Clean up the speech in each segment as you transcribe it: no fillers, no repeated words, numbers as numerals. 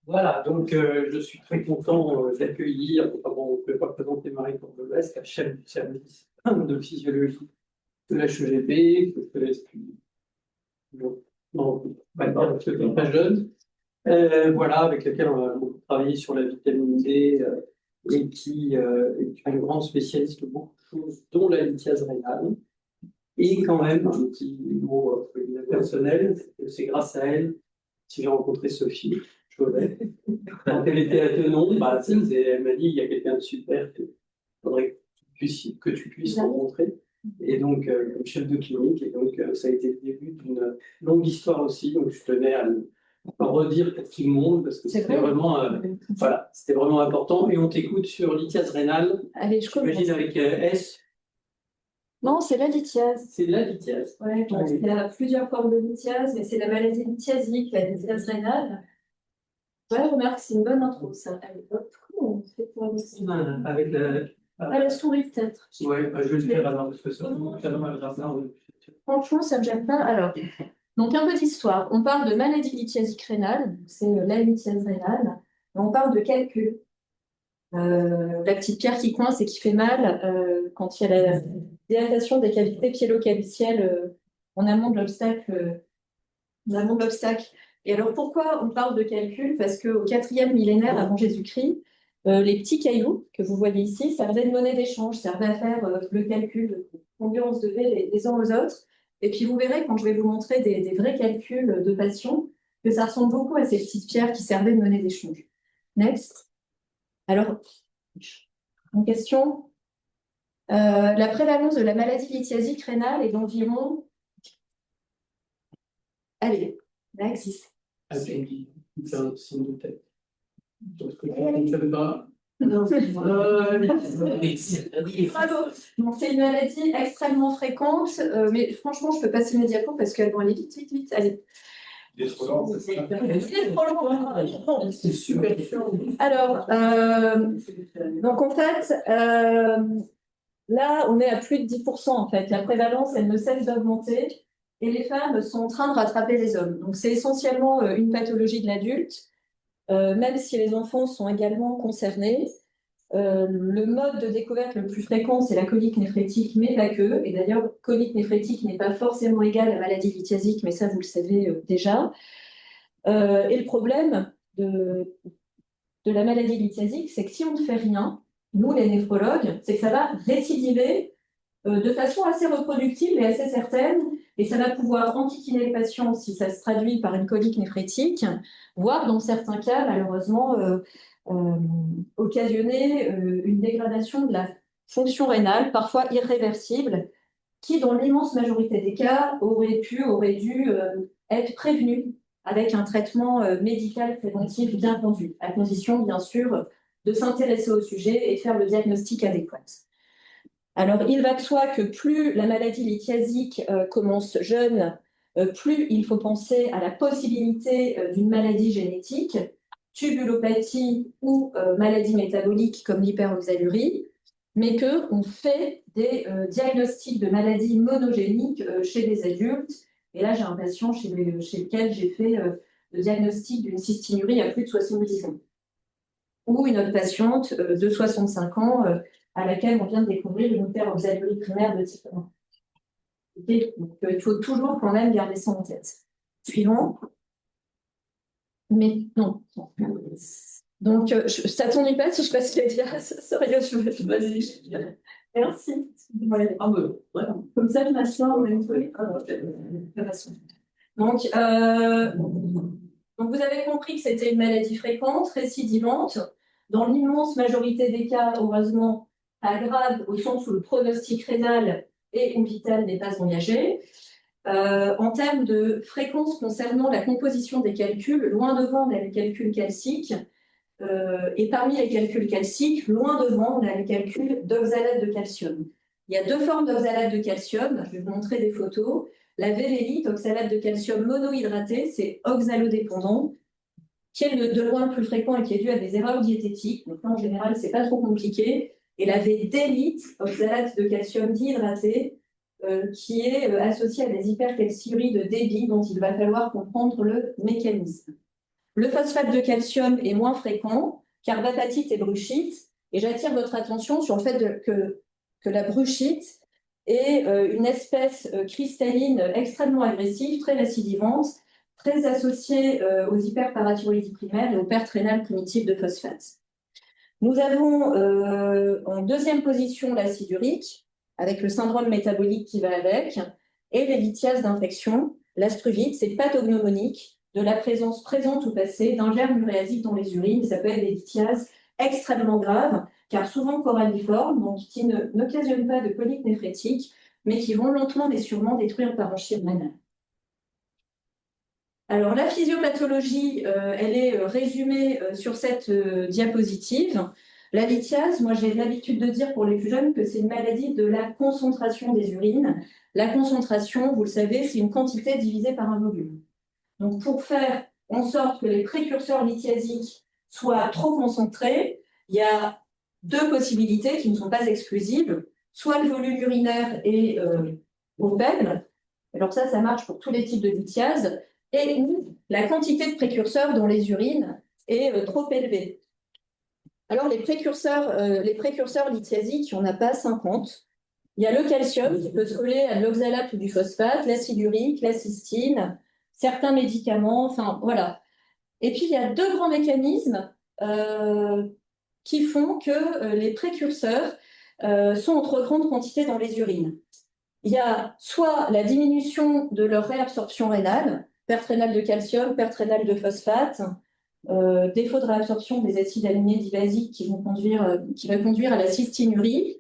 Voilà, donc je suis très content d'accueillir, enfin, bon, on ne peut pas présenter Marie Corbelès, la chef du service de physiologie de l'HEGP, que je connais depuis bon, non, maintenant, parce que je suis très jeune, voilà, avec laquelle on a beaucoup travaillé sur la vitamine D et qui est une grande spécialiste de beaucoup de choses, dont la lithiase rénale. Et quand même, un petit mot personnel, c'est grâce à elle si j'ai rencontré Sophie Chauvet. Quand elle était à Denon, bah, elle m'a dit il y a quelqu'un de super que faudrait que tu puisses rencontrer. Et donc, comme chef de clinique, et donc ça a été le début d'une longue histoire aussi. Donc, je tenais à le redire pour tout le monde parce que c'était vraiment, voilà, c'était vraiment important. Et on t'écoute sur lithiase rénale. Allez, je commence. J'imagine avec S. Non, c'est la lithiase. C'est la lithiase. Ouais, donc il y a plusieurs formes de lithiase, mais c'est la maladie lithiasique, la lithiase rénale. Ouais, remarque, c'est une bonne intro, ça. Allez, hop, comment on fait pour avancer avec la souris, peut-être. Ouais, je vais le faire alors, parce que ça Franchement, ça me gêne pas. Alors, donc un peu d'histoire. On parle de maladie lithiasique rénale, c'est la lithiase rénale. On parle de calcul. La petite pierre qui coince et qui fait mal quand il y a la dilatation des cavités pyélocalicielles en amont de l'obstacle. Et alors pourquoi on parle de calcul? Parce qu'au IVe millénaire avant Jésus-Christ, les petits cailloux que vous voyez ici servaient de monnaie d'échange, servaient à faire le calcul de combien on se devait les uns aux autres. Et puis vous verrez quand je vais vous montrer des vrais calculs de passion que ça ressemble beaucoup à ces petites pierres qui servaient de monnaie d'échange. Next. Alors, en question, la prévalence de la maladie lithiasique rénale est d'environ... Allez, next. C'est un signe de tête. Donc, je ne savais pas. Non, bravo. Donc, c'est une maladie extrêmement fréquente, mais franchement, je peux passer mes diapos parce qu'elles vont aller vite, vite, vite. Allez. Il est trop long. C'est super chiant. Alors, donc en fait, là, on est à plus de 10% en fait. La prévalence, elle ne cesse d'augmenter et les femmes sont en train de rattraper les hommes. Donc, c'est essentiellement une pathologie de l'adulte, même si les enfants sont également concernés. Le mode de découverte le plus fréquent, c'est la colique néphrétique, mais pas que. Et d'ailleurs, colique néphrétique n'est pas forcément égale à maladie lithiasique, mais ça, vous le savez déjà. Et le problème de la maladie lithiasique, c'est que si on ne fait rien, nous, les néphrologues, c'est que ça va récidiver de façon assez reproductible et assez certaine, et ça va pouvoir enquiquiner les patients si ça se traduit par une colique néphrétique, voire dans certains cas, malheureusement, occasionner une dégradation de la fonction rénale, parfois irréversible, qui, dans l'immense majorité des cas, aurait dû être prévenue avec un traitement médical préventif bien conduit, à condition, bien sûr, de s'intéresser au sujet et faire le diagnostic adéquat. Alors, il va de soi que plus la maladie lithiasique commence jeune, plus il faut penser à la possibilité d'une maladie génétique, tubulopathie ou maladie métabolique comme l'hyperoxalurie, mais qu'on fait des diagnostics de maladies monogéniques chez les adultes. Et là, j'ai un patient chez lequel j'ai fait le diagnostic d'une cystinurie à plus de 70 ans. Ou une autre patiente de 65 ans à laquelle on vient de découvrir une hyperoxalurie primaire de type 1. Okay. Donc, il faut toujours quand même garder ça en tête. Suivant. Mais non. Donc, ça t'ennuie pas si je passe les dias? Sérieux, vas-y. Merci. Ouais. Ah, ouais. Comme ça, je m'assois en même temps. Donc, vous avez compris que c'était une maladie fréquente, récidivante. Dans l'immense majorité des cas, heureusement, pas grave, au sens où le pronostic rénal et ou vital n'est pas engagé. En termes de fréquence concernant la composition des calculs, loin devant, on a les calculs calciques. Et parmi les calculs calciques, loin devant, on a les calculs d'oxalate de calcium. Il y a deux formes d'oxalate de calcium. Je vais vous montrer des photos. La vélélite, oxalate de calcium monohydraté, c'est oxalodépendant, qui est de loin le plus fréquent et qui est dû à des erreurs diététiques. Donc là, en général, c'est pas trop compliqué. Et la V-délite, oxalate de calcium dihydraté, qui est associé à des hypercalciuries de débit dont il va falloir comprendre le mécanisme. Le phosphate de calcium est moins fréquent, carbapatite et bruchite, et j'attire votre attention sur le fait que la bruchite est une espèce cristalline extrêmement agressive, très récidivante, très associée aux hyperparathyroïdies primaires et aux pertes rénales primitives de phosphate. Nous avons en deuxième position l'acide urique, avec le syndrome métabolique qui va avec, et les lithiases d'infection. L'astruvite, c'est pathognomonique de la présence présente ou passée d'un germe uréasique dans les urines. Ça peut être des lithiases extrêmement graves, car souvent coralliformes, donc qui n'occasionnent pas de colique néphrétique, mais qui vont lentement mais sûrement détruire le parenchyme rénal. Alors, la physiopathologie, elle est résumée sur cette diapositive. La lithiase, moi j'ai l'habitude de dire pour les plus jeunes que c'est une maladie de la concentration des urines. La concentration, vous le savez, c'est une quantité divisée par un volume. Donc, pour faire en sorte que les précurseurs lithiasiques soient trop concentrés, il y a deux possibilités qui ne sont pas exclusives. Soit le volume urinaire est trop faible, alors ça marche pour tous les types de lithiase, et la quantité de précurseurs dans les urines est trop élevée. Alors, les précurseurs lithiasiques, il n'y en a pas 50. Il y a le calcium qui peut se coller à de l'oxalate ou du phosphate, l'acide urique, la cystine, certains médicaments, enfin voilà. Et puis, il y a deux grands mécanismes qui font que les précurseurs sont en trop grande quantité dans les urines. Il y a soit la diminution de leur réabsorption rénale, perte rénale de calcium, perte rénale de phosphate, défaut de réabsorption des acides aminés dibasiques qui va conduire à la cystinurie,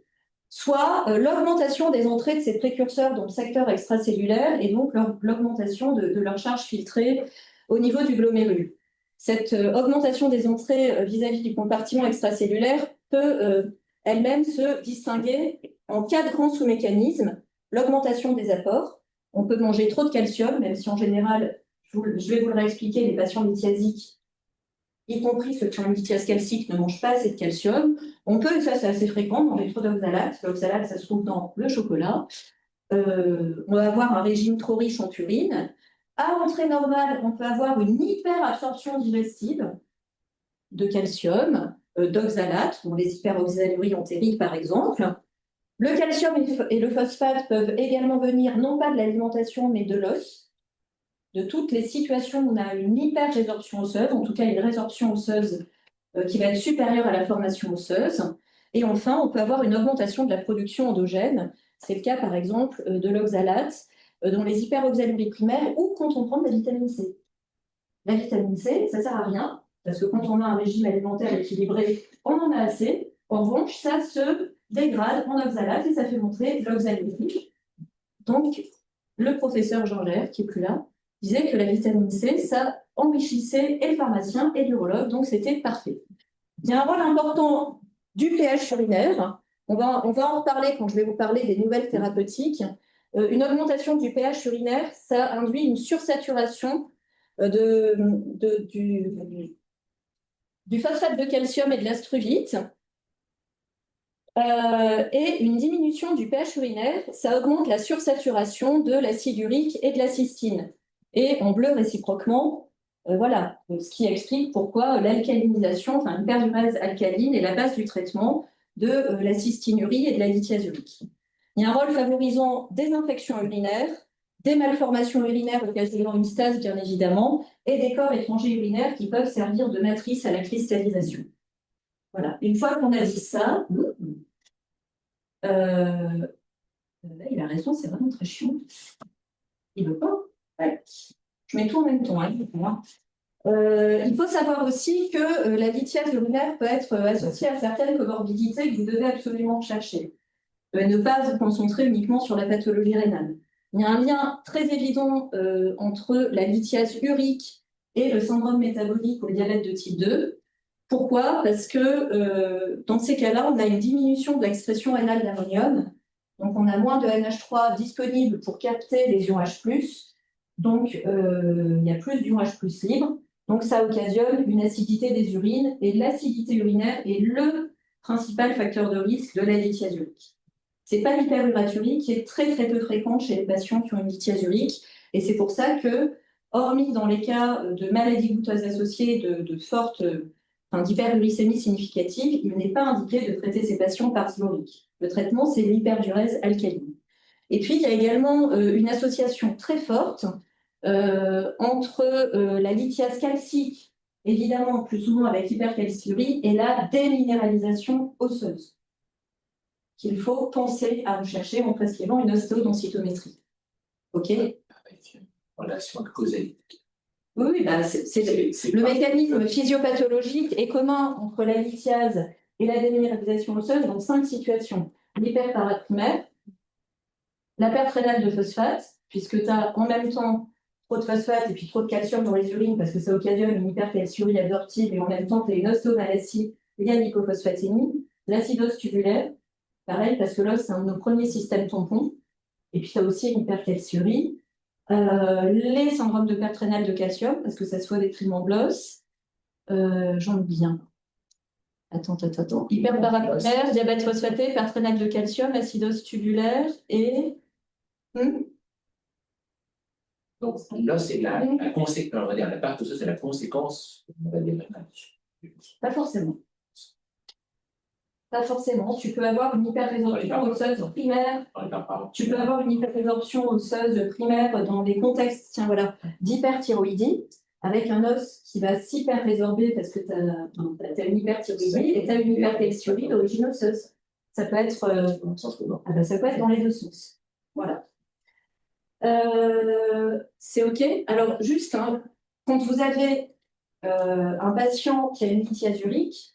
soit l'augmentation des entrées de ces précurseurs dans le secteur extracellulaire et donc l'augmentation de leur charge filtrée au niveau du glomérule. Cette augmentation des entrées vis-à-vis du compartiment extracellulaire peut elle-même se distinguer en quatre grands sous-mécanismes. L'augmentation des apports. On peut manger trop de calcium, même si en général, je vais vous le réexpliquer, les patients lithiasiques, y compris ceux qui ont une lithiase calcique, ne mangent pas assez de calcium. On peut, et ça c'est assez fréquent, manger trop d'oxalate. L'oxalate, ça se trouve dans le chocolat. On va avoir un régime trop riche en purine. À entrée normale, on peut avoir une hyperabsorption digestive de calcium, d'oxalate, dont les hyperoxaluries entériques par exemple. Le calcium et le phosphate peuvent également venir non pas de l'alimentation, mais de l'os, de toutes les situations où on a une hyper-résorption osseuse, en tout cas une résorption osseuse qui va être supérieure à la formation osseuse. Et enfin, on peut avoir une augmentation de la production endogène. C'est le cas, par exemple, de l'oxalate, dans les hyperoxaluries primaires ou quand on prend de la vitamine C. La vitamine C, ça ne sert à rien, parce que quand on a un régime alimentaire équilibré, on en a assez. En revanche, ça se dégrade en oxalate et ça fait montrer l'oxalurie. Donc, le professeur Georges, qui est plus là, disait que la vitamine C, ça enrichissait et le pharmacien et l'urologue, donc c'était parfait. Il y a un rôle important du pH urinaire. On va en reparler quand je vais vous parler des nouvelles thérapeutiques. Une augmentation du pH urinaire, ça induit une sursaturation du phosphate de calcium et de l'astruvite. Et une diminution du pH urinaire, ça augmente la sursaturation de l'acide urique et de la cystine. Et en bleu réciproquement, voilà, ce qui explique pourquoi l'alcalinisation, enfin une perdurise alcaline est la base du traitement de la cystinurie et de la lithiase urique. Il y a un rôle favorisant des infections urinaires, des malformations urinaires occasionnant une stase bien évidemment, et des corps étrangers urinaires qui peuvent servir de matrice à la cristallisation. Voilà, une fois qu'on a dit ça, il a raison, c'est vraiment très chiant. Il veut pas. Ouais. Je mets tout en même temps, moi. Il faut savoir aussi que la lithiase urinaire peut être associée à certaines comorbidités que vous devez absolument chercher. Ne pas vous concentrer uniquement sur la pathologie rénale. Il y a un lien très évident entre la lithiase urique et le syndrome métabolique ou le diabète de type 2. Pourquoi? Parce que dans ces cas-là, on a une diminution de l'expression rénale d'ammonium. Donc, on a moins de NH3 disponible pour capter les ions H+. Donc, il y a plus d'ions H+ libres. Donc, ça occasionne une acidité des urines. Et l'acidité urinaire est le principal facteur de risque de la lithiase urique. C'est pas l'hyperuraturie qui est très très peu fréquente chez les patients qui ont une lithiase urique. Et c'est pour ça que, hormis dans les cas de maladies goûteuses associées de fortes, d'hyperuricémie significative, il n'est pas indiqué de traiter ces patients par thyroïque. Le traitement, c'est l'hyperdurèse alcaline. Et puis, il y a également une association très forte entre la lithiase calcique, évidemment plus souvent avec l'hypercalciurie, et la déminéralisation osseuse, qu'il faut penser à rechercher en prescrivant une ostéodensitométrie. OK? Relation de causalité. Oui, bah le mécanisme physiopathologique est commun entre la lithiase et la déminéralisation osseuse dans 5 situations. L'hyperparaprimaire, la perte rénale de phosphate, puisque tu as en même temps trop de phosphate et puis trop de calcium dans les urines, parce que ça occasionne une hypercalciurie absorptive, et en même temps, tu as une ostéomalacie liée à l'hypophosphatémie. L'acidose tubulaire, pareil, parce que l'os, c'est un de nos premiers systèmes tampons. Et puis, tu as aussi une hypercalciurie. Les syndromes de perte rénale de calcium, parce que ça soit détriment de l'os. J'en oublie un. Attends. Hyperparacrinaire, diabète phosphaté, perte rénale de calcium, acidose tubulaire et... Donc là, c'est la conséquence, on va dire, la perte osseuse, c'est la conséquence, on va dire, Pas forcément. Pas forcément. Tu peux avoir une hyperrésorption osseuse primaire. Tu peux avoir une hyperrésorption osseuse primaire dans des contextes, tiens voilà, d'hyperthyroïdie, avec un os qui va s'hyper-résorber parce que tu as une hyperthyroïdie et tu as une hypercalciurie d'origine osseuse. Ça peut être, ça peut être dans les deux sens. Voilà. C'est OK. Alors, juste, quand vous avez un patient qui a une lithiase urique,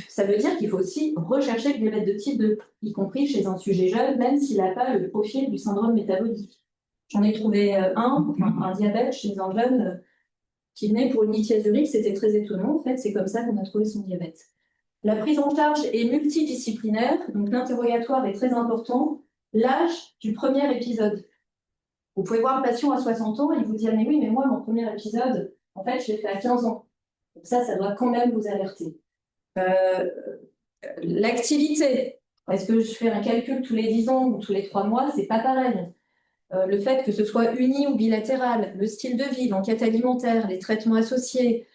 ça veut dire qu'il faut aussi rechercher le diabète de type 2, y compris chez un sujet jeune, même s'il n'a pas le profil du syndrome métabolique. J'en ai trouvé un diabète chez un jeune qui venait pour une lithiase urique. C'était très étonnant. En fait, c'est comme ça qu'on a trouvé son diabète. La prise en charge est multidisciplinaire, donc l'interrogatoire est très important. L'âge du premier épisode. Vous pouvez voir le patient à 60 ans et il vous dire « Mais oui, mais moi, mon premier épisode, en fait, je l'ai fait à 15 ans. » Donc ça doit quand même vous alerter. L'activité, est-ce que je fais un calcul tous les 10 ans ou tous les 3 mois? C'est pas pareil. Le fait que ce soit uni ou bilatéral, le style de vie, l'enquête alimentaire, les traitements associés,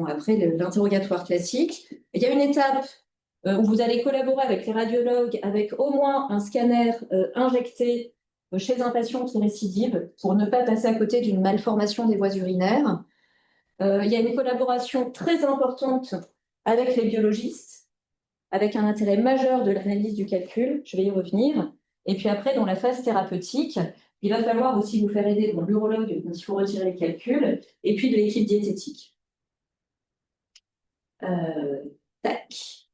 après l'interrogatoire classique. Il y a une étape où vous allez collaborer avec les radiologues avec au moins un scanner injecté chez un patient qui récidive pour ne pas passer à côté d'une malformation des voies urinaires. Il y a une collaboration très importante avec les biologistes, avec un intérêt majeur de l'analyse du calcul, je vais y revenir. Et puis après, dans la phase thérapeutique, il va falloir aussi vous faire aider de l'urologue quand il faut retirer les calculs, et puis de l'équipe diététique. Tac.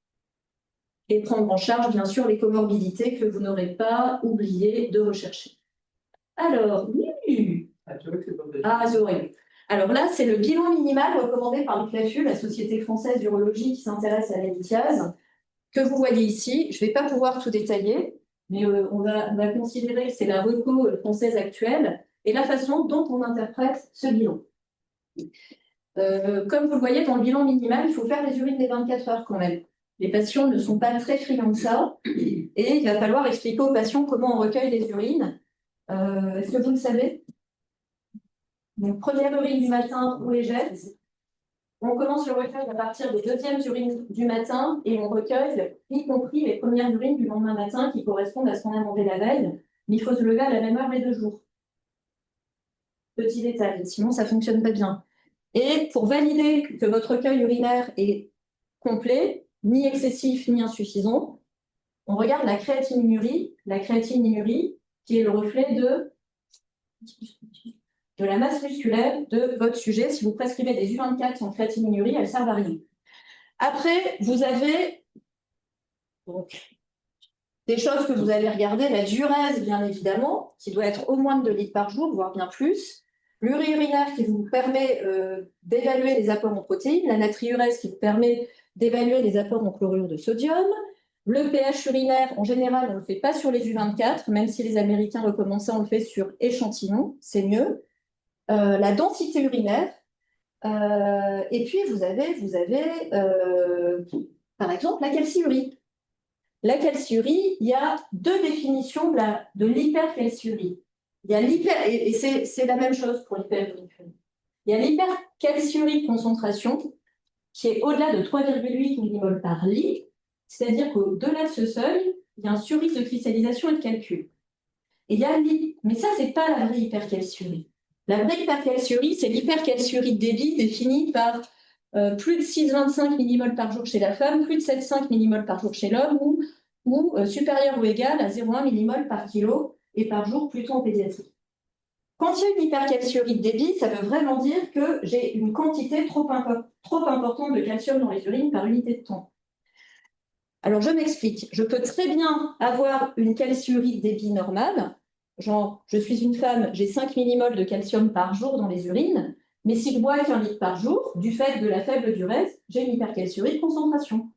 Et prendre en charge, bien sûr, les comorbidités que vous n'aurez pas oublié de rechercher. Alors, c'est horrible. Alors là, c'est le bilan minimal recommandé par le CLAFU, la Société française d'urologie qui s'intéresse à la lithiase, que vous voyez ici. Je ne vais pas pouvoir tout détailler, mais on va considérer que c'est la reco française actuelle et la façon dont on interprète ce bilan. Comme vous le voyez, dans le bilan minimal, il faut faire les urines des 24 heures quand même. Les patients ne sont pas très friands de ça et il va falloir expliquer aux patients comment on recueille les urines. Est-ce que vous le savez? Donc, première urine du matin, on les jette. On commence le recueil à partir des deuxièmes urines du matin et on recueille, y compris les premières urines du lendemain matin qui correspondent à ce qu'on a mangé la veille. Mais il faut se lever à la même heure les 2 jours. Petit détail, sinon ça ne fonctionne pas bien. Et pour valider que votre recueil urinaire est complet, ni excessif ni insuffisant, on regarde la créatinurie, qui est le reflet de la masse musculaire de votre sujet. Si vous prescrivez des U24 sans créatinurie, elles ne servent à rien. Après, vous avez des choses que vous allez regarder, la diurèse, bien évidemment, qui doit être au moins de 2 litres par jour, voire bien plus. L'urée urinaire qui vous permet d'évaluer les apports en protéines, la natriurèse qui vous permet d'évaluer les apports en chlorure de sodium. Le pH urinaire, en général, on ne le fait pas sur les U24, même si les Américains recommandent ça, on le fait sur échantillon, c'est mieux. La densité urinaire. Et puis, vous avez par exemple, la calciurie. La calciurie, il y a deux définitions de l'hypercalciurie. Il y a et c'est la même chose pour l'hypercalciurie. Il y a l'hypercalciurie de concentration, qui est au-delà de 3,8 mmol par litre, c'est-à-dire qu'au-delà de ce seuil, il y a un surrisque de cristallisation et de calcul. Et il y a mais ça, c'est pas la vraie hypercalciurie. La vraie hypercalciurie, c'est l'hypercalciurie de débit définie par plus de 6,25 mmol par jour chez la femme, plus de 7,5 mmol par jour chez l'homme, ou supérieur ou égal à 0,1 mmol par kilo et par jour, plutôt en pédiatrie. Quand il y a une hypercalciurie de débit, ça veut vraiment dire que j'ai une quantité trop importante de calcium dans les urines par unité de temps. Alors, je m'explique. Je peux très bien avoir une calciurie de débit normale, genre, je suis une femme, j'ai 5 mmol de calcium par jour dans les urines, mais si je bois qu'1 litre par jour, du fait de la faible durée, j'ai une hypercalciurie de concentration.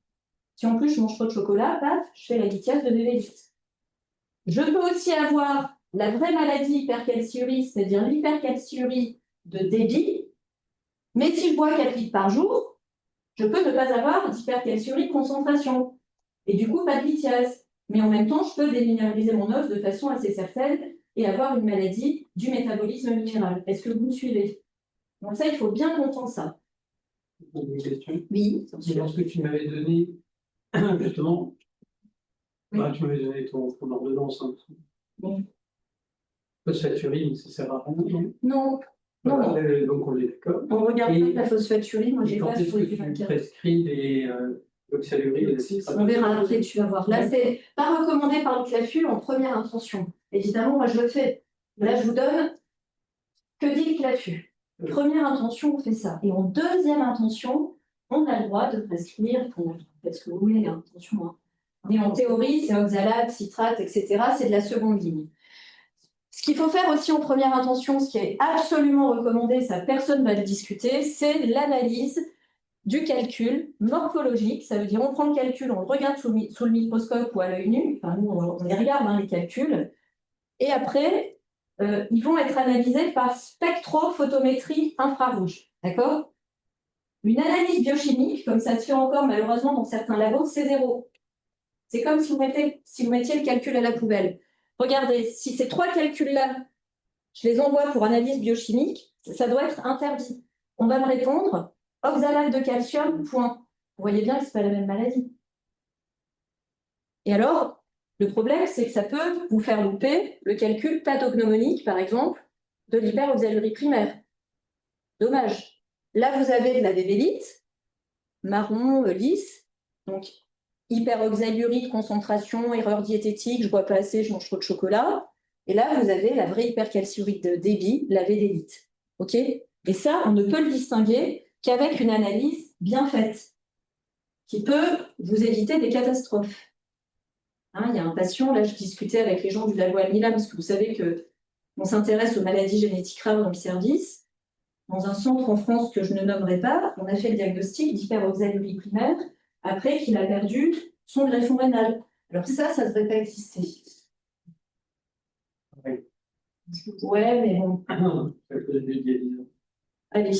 Si en plus je mange trop de chocolat, paf, je fais la lithiase de bébélite. Je peux aussi avoir la vraie maladie hypercalciurie, c'est-à-dire l'hypercalciurie de débit, mais si je bois 4 litres par jour, je peux ne pas avoir d'hypercalciurie de concentration. Et du coup, pas de lithiase. Mais en même temps, je peux déminéraliser mon os de façon assez certaine et avoir une maladie du métabolisme minéral. Est-ce que vous me suivez? Donc ça, il faut bien comprendre ça. Une question. Oui, Lorsque tu m'avais donné, justement, oui. Tu m'avais donné ton ordonnance. Hein. Oui. Phosphaturine, ça sert à rien. Non. Voilà, Non. donc on est d'accord. On regarde pas la phosphaturine, moi j'ai pas sur les tu prescris des oxaluries et des citrates. On verra après, tu vas voir. Là, c'est pas recommandé par le CLAFU en première intention. Évidemment, moi je le fais. Là, je vous donne que dit le CLAFU. Première intention, on fait ça. Et en deuxième intention, on a le droit de prescrire, faites ce que vous voulez, hein, attention. Hein. Mais en théorie, c'est oxalate, citrate, etc. C'est de la seconde ligne. Ce qu'il faut faire aussi en première intention, ce qui est absolument recommandé, ça personne ne va le discuter, c'est l'analyse du calcul morphologique. Ça veut dire on prend le calcul, on le regarde sous le microscope ou à l'œil nu, enfin nous on les regarde, hein, les calculs, et après, ils vont être analysés par spectrophotométrie infrarouge, d'accord? Une analyse biochimique, comme ça se fait encore malheureusement dans certains labos, c'est zéro. C'est comme si vous mettiez le calcul à la poubelle. Regardez, si ces trois calculs-là, je les envoie pour analyse biochimique, ça doit être interdit. On va me répondre oxalate de calcium, point. Vous voyez bien que ce n'est pas la même maladie. Et alors, le problème, c'est que ça peut vous faire louper le calcul pathognomonique, par exemple, de l'hyperoxalurie primaire. Dommage. Là, vous avez de la bébélite, marron, lisse, donc hyperoxalurie de concentration, erreur diététique, je ne bois pas assez, je mange trop de chocolat. Et là, vous avez la vraie hypercalciurie de débit, la védélite. OK? Et ça, on ne peut le distinguer qu'avec une analyse bien faite, qui peut vous éviter des catastrophes. Hein, il y a un patient, là, je discutais avec les gens du labo Almila, parce que vous savez qu'on s'intéresse aux maladies génétiques rares dans le service. Dans un centre en France que je ne nommerai pas, on a fait le diagnostic d'hyperoxalurie primaire après qu'il a perdu son greffon rénal. Alors ça ne devrait pas exister. Oui. Ouais, mais bon. Allez.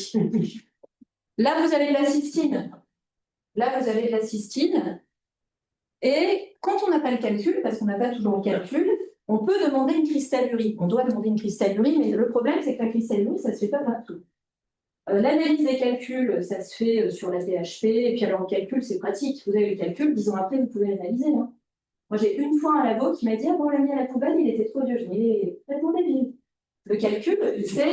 Là, vous avez de la cystine. Là, vous avez de la cystine. Et quand on n'a pas le calcul, parce qu'on n'a pas toujours le calcul, on peut demander une cristallurie. On doit demander une cristallurie, mais le problème, c'est que la cristallurie, ça ne se fait pas partout. L'analyse des calculs, ça se fait sur la PHP, et puis alors le calcul, c'est pratique. Vous avez le calcul, 10 ans après, vous pouvez l'analyser. Hein. Moi, j'ai une fois un labo qui m'a dit « Ah bon, on l'a mis à la poubelle, il était trop vieux. » Je dis « Mais complètement débile. » Le calcul, c'est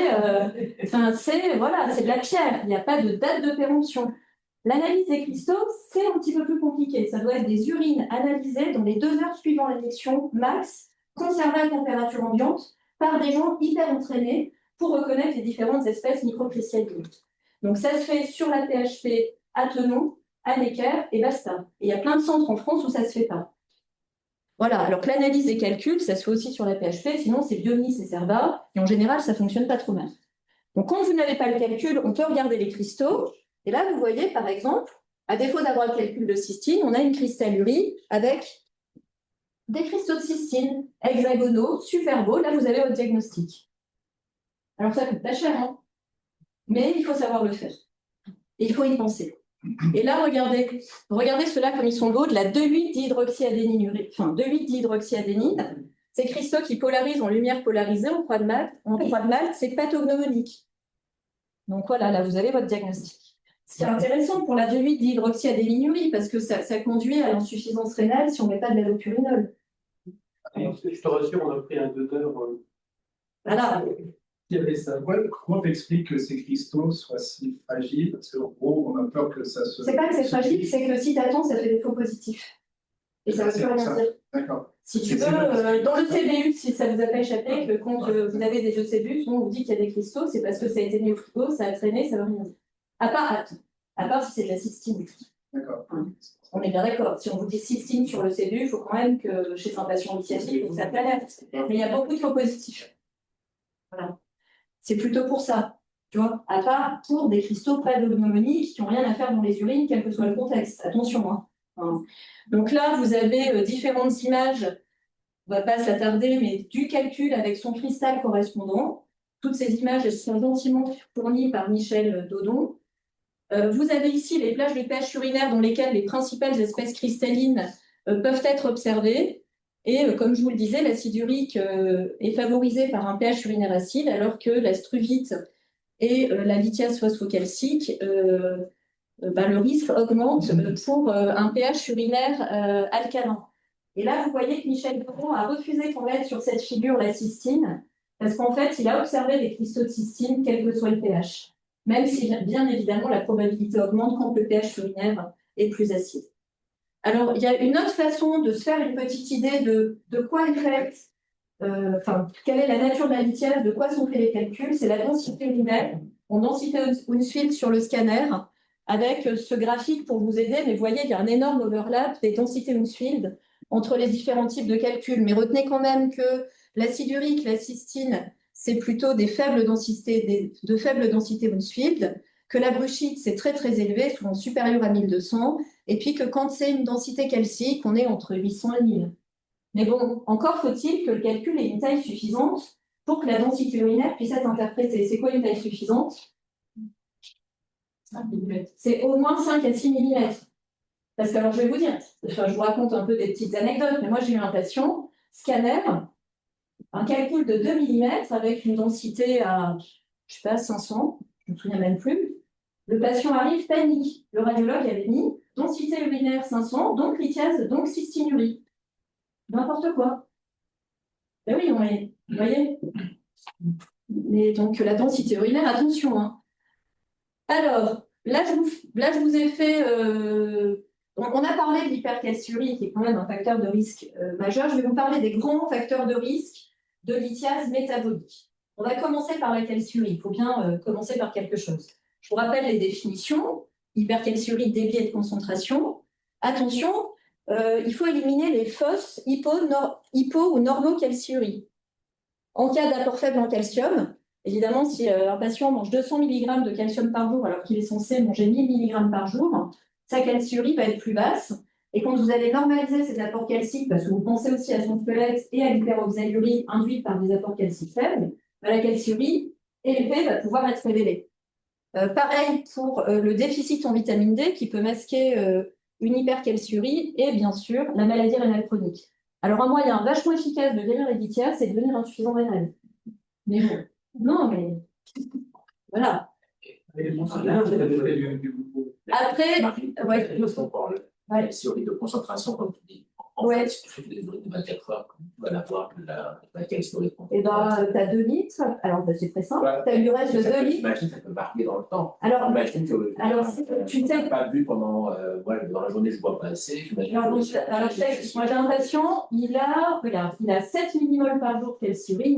de la pierre. Il n'y a pas de date de péremption. L'analyse des cristaux, c'est un petit peu plus compliqué. Ça doit être des urines analysées dans les 2 heures suivant l'injection max, conservées à température ambiante, par des gens hyper entraînés pour reconnaître les différentes espèces microcristallinées. Donc ça se fait sur la PHP à Tenon, à Necker et basta. Et il y a plein de centres en France où ça ne se fait pas. Voilà, alors que l'analyse des calculs, ça se fait aussi sur la PHP, sinon c'est Bionis et Cerba, et en général, ça ne fonctionne pas trop mal. Donc quand vous n'avez pas le calcul, on peut regarder les cristaux, et là, vous voyez, par exemple, à défaut d'avoir le calcul de cystine, on a une cristallurie avec des cristaux de cystine hexagonaux, super beaux. Là, vous avez votre diagnostic. Alors, ça coûte pas cher, hein, mais il faut savoir le faire. Et il faut y penser. Et là, regardez ceux-là comme ils sont beaux, de la 2,8-dihydroxyadénine, enfin 2,8-dihydroxyadénine. Ces cristaux qui polarisent en lumière polarisée en croix de Malte, c'est pathognomonique. Donc voilà, là, vous avez votre diagnostic. Ce qui est intéressant pour la 2,8-dihydroxyadéninurie, parce que ça conduit à l'insuffisance rénale si on ne met pas de l'allopurinol. Je te rassure, on a pris un donneur Voilà. qui avait ça. Comment t'expliques que ces cristaux soient si fragiles? Parce qu'en gros, on a peur que ça se... C'est pas que c'est fragile, c'est que si tu attends, ça fait des faux positifs. Et ça ne veut plus rien dire. D'accord. Si tu veux, dans le CBU, si ça vous a pas échappé, que quand vous avez des ECBus, on vous dit qu'il y a des cristaux, c'est parce que ça a été mis au frigo, ça a traîné, ça ne veut rien dire. À part si c'est de la cystine. D'accord. On est bien d'accord. Si on vous dit cystine sur le CBU, il faut quand même que chez un patient initiatique, il faut que ça t'alerte. Mais il y a beaucoup de faux positifs. Voilà. C'est plutôt pour ça. Tu vois, à part pour des cristaux pathognomoniques qui n'ont rien à faire dans les urines, quel que soit le contexte. Attention, hein. Donc là, vous avez différentes images, on ne va pas s'attarder, mais du calcul avec son cristal correspondant. Toutes ces images elles sont gentiment fournies par Michel Dodon. Vous avez ici les plages de pH urinaire dans lesquelles les principales espèces cristallines peuvent être observées. Et comme je vous le disais, l'acide urique est favorisé par un pH urinaire acide, alors que la struvite et la lithiase phosphocalcique le risque augmente pour un pH urinaire alcalin. Et là, vous voyez que Michel Dodon a refusé qu'on mette sur cette figure la cystine, parce qu'en fait, il a observé des cristaux de cystine, quel que soit le pH, même si, bien évidemment, la probabilité augmente quand le pH urinaire est plus acide. Alors, il y a une autre façon de se faire une petite idée de quoi est faite, quelle est la nature de la lithiase, de quoi sont faits les calculs, c'est la densité urinaire, en densité Hounsfield sur le scanner, avec ce graphique pour vous aider, mais vous voyez, il y a un énorme overlap des densités Hounsfield entre les différents types de calculs. Mais retenez quand même que l'acide urique, la cystine, c'est plutôt de faibles densités Hounsfield, que la bruchite, c'est très très élevé, souvent supérieur à 1200, et puis que quand c'est une densité calcique, on est entre 800 et 1000. Mais bon, encore faut-il que le calcul ait une taille suffisante pour que la densité urinaire puisse être interprétée. C'est quoi une taille suffisante? C'est au moins 5 à 6 mm. Parce que, alors, je vais vous dire, je vous raconte un peu des petites anecdotes, mais moi, j'ai eu un patient, scanner, un calcul de 2 mm avec une densité à, je sais pas, 500, je ne me souviens même plus. Le patient arrive, panique. Le radiologue avait mis densité urinaire 500, donc lithiase, donc cystinurie. N'importe quoi. Ben oui, vous voyez. Mais donc, la densité urinaire, attention, hein. Alors, là, je vous ai fait... on a parlé de l'hypercalciurie, qui est quand même un facteur de risque majeur. Je vais vous parler des grands facteurs de risque de lithiase métabolique. On va commencer par la calciurie. Il faut bien commencer par quelque chose. Je vous rappelle les définitions. Hypercalciurie, débit et de concentration. Attention, il faut éliminer les fausses hypo ou normocalciuries. En cas d'apport faible en calcium, évidemment, si un patient mange 200 mg de calcium par jour alors qu'il est censé manger 1000 mg par jour, sa calciurie va être plus basse. Et quand vous allez normaliser ces apports calciques, parce que vous pensez aussi à son squelette et à l'hyperoxalurie induite par des apports calciques faibles, la calciurie élevée va pouvoir être révélée. Pareil pour le déficit en vitamine D qui peut masquer une hypercalciurie et bien sûr la maladie rénale chronique. Alors un moyen vachement efficace de guérir les lithiases, c'est de devenir insuffisant rénal. Mais bon, non mais voilà. Après, la théorie de concentration, comme tu dis. En fait, si tu fais des urines de 24 heures, tu vas avoir la calciurie. Et ben, tu as 2 litres. Alors, c'est très simple. Ouais. Tu as une durée de 2 litres. J'imagine que ça peut marquer dans le temps. Alors, imagine que tu n'as pas bu pendant. Dans la journée, je ne bois pas assez. Moi, j'ai un patient, il a 7 millimoles par jour de calciurie.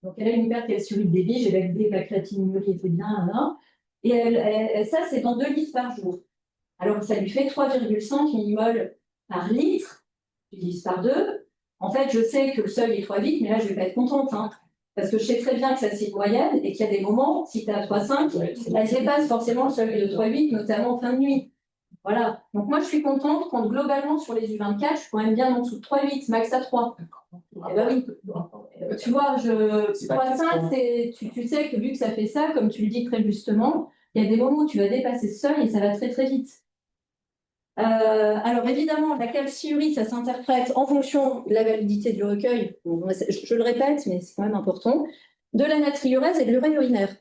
Donc, elle a une hypercalciurie de débit. J'ai validé que la créatinurie était bien. Et ça, c'est dans 2 litres par jour. Alors, ça lui fait 3,5 millimoles par litre. Tu divises par 2. En fait, je sais que le seuil est 3,8, mais là, je ne vais pas être contente. Parce que je sais très bien que ça, c'est une moyenne et qu'il y a des moments, si tu es à 3,5, elle dépasse forcément le seuil de 3,8, notamment en fin de nuit. Voilà. Donc, moi, je suis contente quand globalement, sur les U24, je suis quand même bien en dessous de 3,8, max à 3. Eh ben oui. Tu vois, 3,5, tu sais que vu que ça fait ça, comme tu le dis très justement, il y a des moments où tu vas dépasser ce seuil et ça va très très vite. Alors évidemment, la calciurie, ça s'interprète en fonction de la validité du recueil, je le répète, mais c'est quand même important, de la natriurèse et de l'urée urinaire.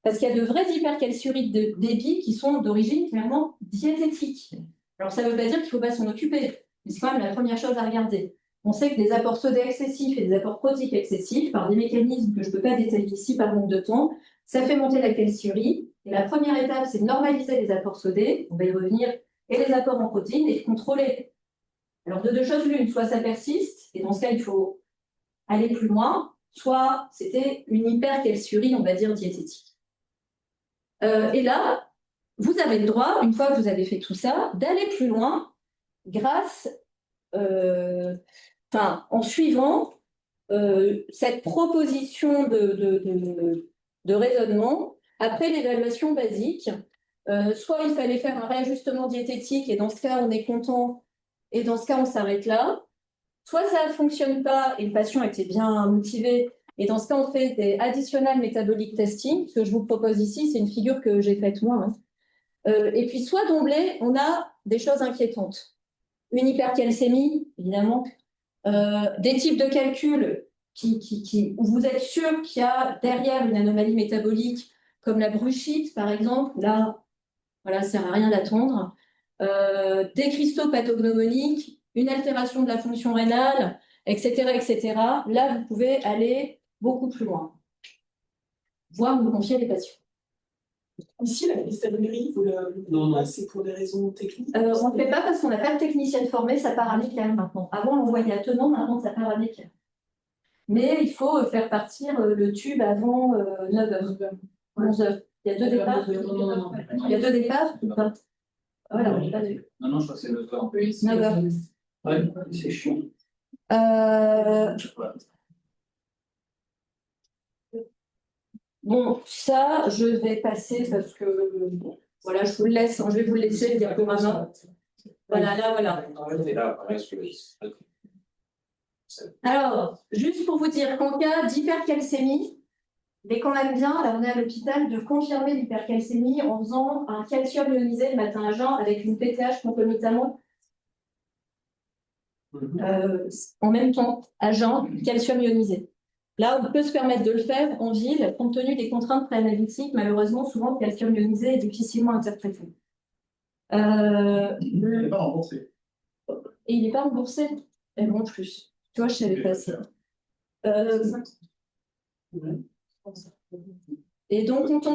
Parce qu'il y a de vraies hypercalciuries de débit qui sont d'origine clairement diététique. Alors ça ne veut pas dire qu'il ne faut pas s'en occuper, mais c'est quand même la première chose à regarder. On sait que des apports sodés excessifs et des apports protiques excessifs, par des mécanismes que je ne peux pas détailler ici par manque de temps, ça fait monter la calciurie. Et la première étape, c'est de normaliser les apports sodés, on va y revenir, et les apports en protéines et de contrôler. Alors de deux choses l'une, soit ça persiste, et dans ce cas, il faut aller plus loin, soit c'était une hypercalciurie, on va dire, diététique. Et là, vous avez le droit, une fois que vous avez fait tout ça, d'aller plus loin grâce, en suivant cette proposition de raisonnement après l'évaluation basique. Soit il fallait faire un réajustement diététique et dans ce cas, on est content et dans ce cas, on s'arrête là. Soit ça ne fonctionne pas et le patient était bien motivé et dans ce cas, on fait des additionnel metabolic testing. Ce que je vous propose ici, c'est une figure que j'ai faite moi. Et puis, soit d'emblée, on a des choses inquiétantes. Une hypercalcémie, évidemment, des types de calculs où vous êtes sûr qu'il y a derrière une anomalie métabolique, comme la bruchite, par exemple. Là, voilà, ça ne sert à rien d'attendre. Des cristaux pathognomoniques, une altération de la fonction rénale, etc., etc. Là, vous pouvez aller beaucoup plus loin, voire vous confier les patients. Ici, la cristallerie, Non. c'est pour des raisons techniques. On ne le fait pas parce qu'on n'a pas de technicienne formée, ça part à l'écart maintenant. Avant, on voyait à tenant, maintenant, ça part à l'écart. Mais il faut faire partir le tube avant 9h, 11h. Il y a deux départs. Non. Il y a deux départs. Voilà, on n'a pas vu. Non, je crois que c'est le temps. 9h. Ouais, c'est chiant. Bon, ça, je vais passer parce que, voilà, je vous le laisse, je vais vous le laisser, diaporama. Voilà, là, voilà. Alors, juste pour vous dire qu'en cas d'hypercalcémie, il est quand même bien, là on est à l'hôpital, de confirmer l'hypercalcémie en faisant un calcium ionisé le matin à jeun avec une PTH concomitamment en même temps à jeun, calcium ionisé. Là, on peut se permettre de le faire en ville, compte tenu des contraintes préanalytiques. Malheureusement, souvent, le calcium ionisé est difficilement interprété. Il n'est pas remboursé. Et il n'est pas remboursé. Et bon, plus. Tu vois, je savais pas ça. Et donc, quand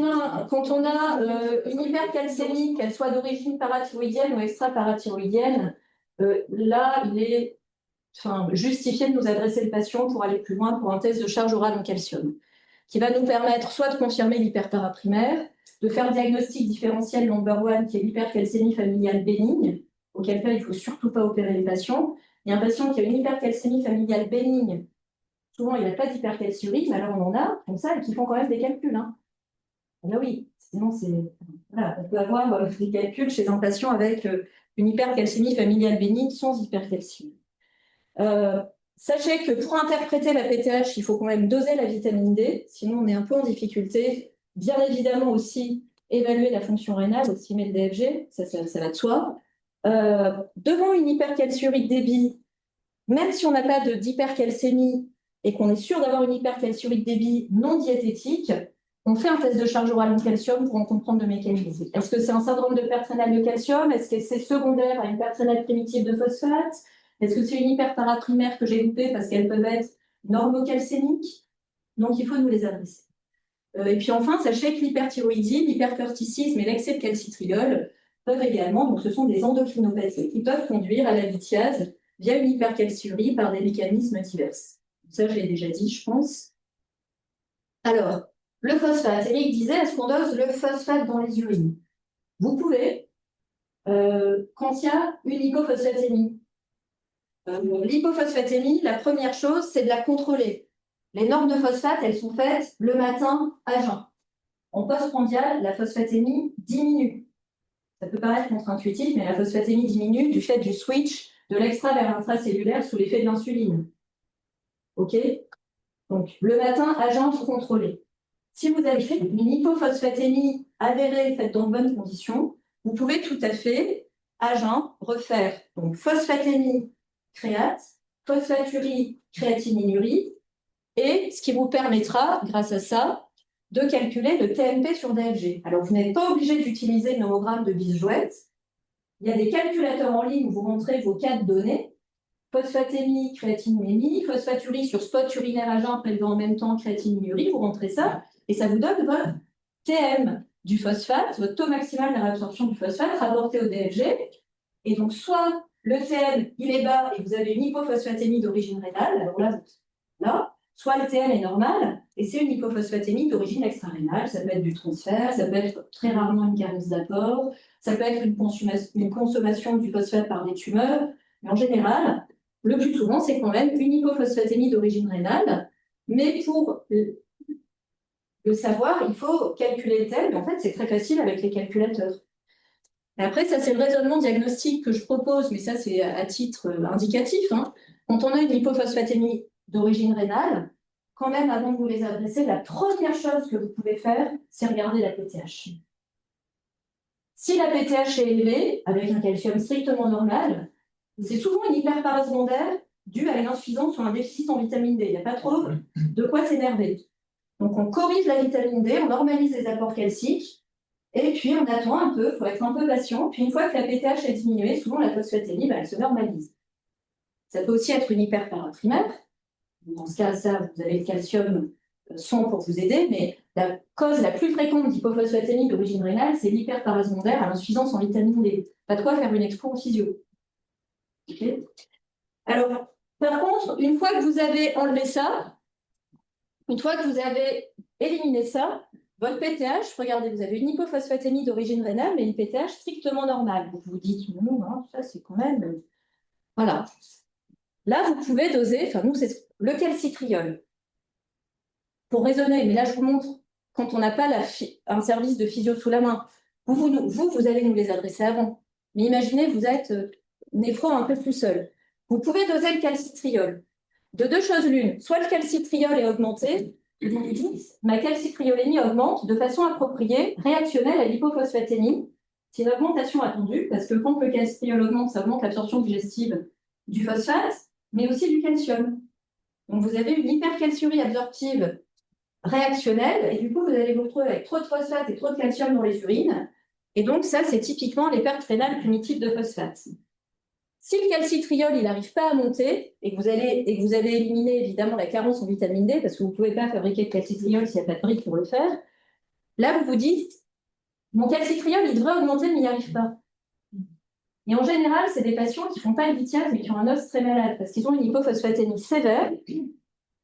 on a une hypercalcémie, qu'elle soit d'origine parathyroïdienne ou extra-parathyroïdienne, là, il est justifié de nous adresser le patient pour aller plus loin pour un test de charge orale en calcium, qui va nous permettre soit de confirmer l'hyperparaprimaire, de faire le diagnostic différentiel number one, qui est l'hypercalcémie familiale bénigne, auquel cas il ne faut surtout pas opérer les patients. Et un patient qui a une hypercalcémie familiale bénigne, souvent il n'a pas d'hypercalciurie, mais alors on en a comme ça et qui font quand même des calculs. Là oui, sinon voilà, on peut avoir des calculs chez un patient avec une hypercalcémie familiale bénigne sans hypercalcémie. Sachez que pour interpréter la PTH, il faut quand même doser la vitamine D, sinon on est un peu en difficulté. Bien évidemment aussi évaluer la fonction rénale, aussi le DFG, ça va de soi. Devant une hypercalciurie de débit, même si on n'a pas d'hypercalcémie et qu'on est sûr d'avoir une hypercalciurie de débit non diététique, on fait un test de charge orale en calcium pour en comprendre le mécanisme. Est-ce que c'est un syndrome de perte rénale de calcium? Est-ce que c'est secondaire à une perte rénale primitive de phosphate? Est-ce que c'est une hyperparaprimaire que j'ai loupée parce qu'elles peuvent être normocalcémiques? Donc, il faut nous les adresser. Et puis enfin, sachez que l'hyperthyroïdie, l'hypercorticisme et l'excès de calcitriol peuvent également, donc ce sont des endocrinopathies qui peuvent conduire à la lithiase via une hypercalciurie par des mécanismes divers. Ça, je l'ai déjà dit, je pense. Alors, le phosphate. Eric disait, est-ce qu'on dose le phosphate dans les urines? Vous pouvez, quand il y a une hypophosphatémie. L'hypophosphatémie, la première chose, c'est de la contrôler. Les normes de phosphate, elles sont faites le matin à jeun. En postprandial, la phosphatémie diminue. Ça peut paraître contre-intuitif, mais la phosphatémie diminue du fait du switch de l'extra vers l'intracellulaire sous l'effet de l'insuline. OK? Donc, le matin à jeun, contrôler. Si vous avez une hypophosphatémie avérée, faite dans de bonnes conditions, vous pouvez tout à fait, à jeun, refaire donc phosphatémie, créate, phosphaturie, créatininurie, et ce qui vous permettra, grâce à ça, de calculer le TMP sur DFG. Alors, vous n'êtes pas obligé d'utiliser le nomogramme de Bisjouette. Il y a des calculateurs en ligne où vous rentrez vos 4 données, phosphatémie, créatininémie, phosphaturie sur spot urinaire à jeun prélevé en même temps, créatininurie, vous rentrez ça, et ça vous donne votre TM du phosphate, votre taux maximal de réabsorption du phosphate rapporté au DFG. Et donc, soit le TM, il est bas et vous avez une hypophosphatémie d'origine rénale, alors là, soit le TM est normal et c'est une hypophosphatémie d'origine extra-rénale. Ça peut être du transfert, ça peut être très rarement une carence d'apport, ça peut être une consommation du phosphate par des tumeurs. Mais en général, le plus souvent, c'est quand même une hypophosphatémie d'origine rénale. Mais pour le savoir, il faut calculer le TM. En fait, c'est très facile avec les calculateurs. Et après, ça, c'est le raisonnement diagnostique que je propose, mais ça, c'est à titre indicatif. Hein. Quand on a une hypophosphatémie d'origine rénale, quand même, avant de vous les adresser, la première chose que vous pouvez faire, c'est regarder la PTH. Si la PTH est élevée, avec un calcium strictement normal, c'est souvent une hyperparasecondaire due à une insuffisance ou un déficit en vitamine D. Il n'y a pas trop de quoi s'énerver. Donc, on corrige la vitamine D, on normalise les apports calciques, et puis on attend un peu, il faut être un peu patient. Puis une fois que la PTH est diminuée, souvent la phosphatémie, elle se normalise. Ça peut aussi être une hyperparaprimaire. Dans ce cas, ça, vous avez le calcium 100 pour vous aider, mais la cause la plus fréquente d'hypophosphatémie d'origine rénale, c'est l'hyperparasecondaire à l'insuffisance en vitamine D. Pas de quoi faire une expo en physio. Okay. Alors, par contre, une fois que vous avez enlevé ça, une fois que vous avez éliminé ça, votre PTH, regardez, vous avez une hypophosphatémie d'origine rénale, mais une PTH strictement normale. Vous vous dites, non, non, ça c'est quand même... Voilà. Là, vous pouvez doser, enfin nous, c'est le calcitriol. Pour raisonner, mais là, je vous montre, quand on n'a pas un service de physio sous la main, vous allez nous les adresser avant. Mais imaginez, vous êtes néphro un peu plus seul. Vous pouvez doser le calcitriol. De deux choses l'une, soit le calcitriol est augmenté, et vous vous dites, ma calcitriolémie augmente de façon appropriée, réactionnelle à l'hypophosphatémie. C'est une augmentation attendue, parce que quand le calcitriol augmente, ça augmente l'absorption digestive du phosphate, mais aussi du calcium. Donc vous avez une hypercalciurie absorptive réactionnelle, et du coup, vous allez vous retrouver avec trop de phosphate et trop de calcium dans les urines. Et donc ça, c'est typiquement les pertes rénales punitives de phosphate. Si le calcitriol il n'arrive pas à monter et que vous avez éliminé évidemment la carence en vitamine D, parce que vous ne pouvez pas fabriquer de calcitriol s'il n'y a pas de briques pour le faire, là vous vous dites, mon calcitriol il devrait augmenter mais il n'y arrive pas. Et en général, c'est des patients qui ne font pas le lithiase mais qui ont un os très malade parce qu'ils ont une hypophosphatémie sévère,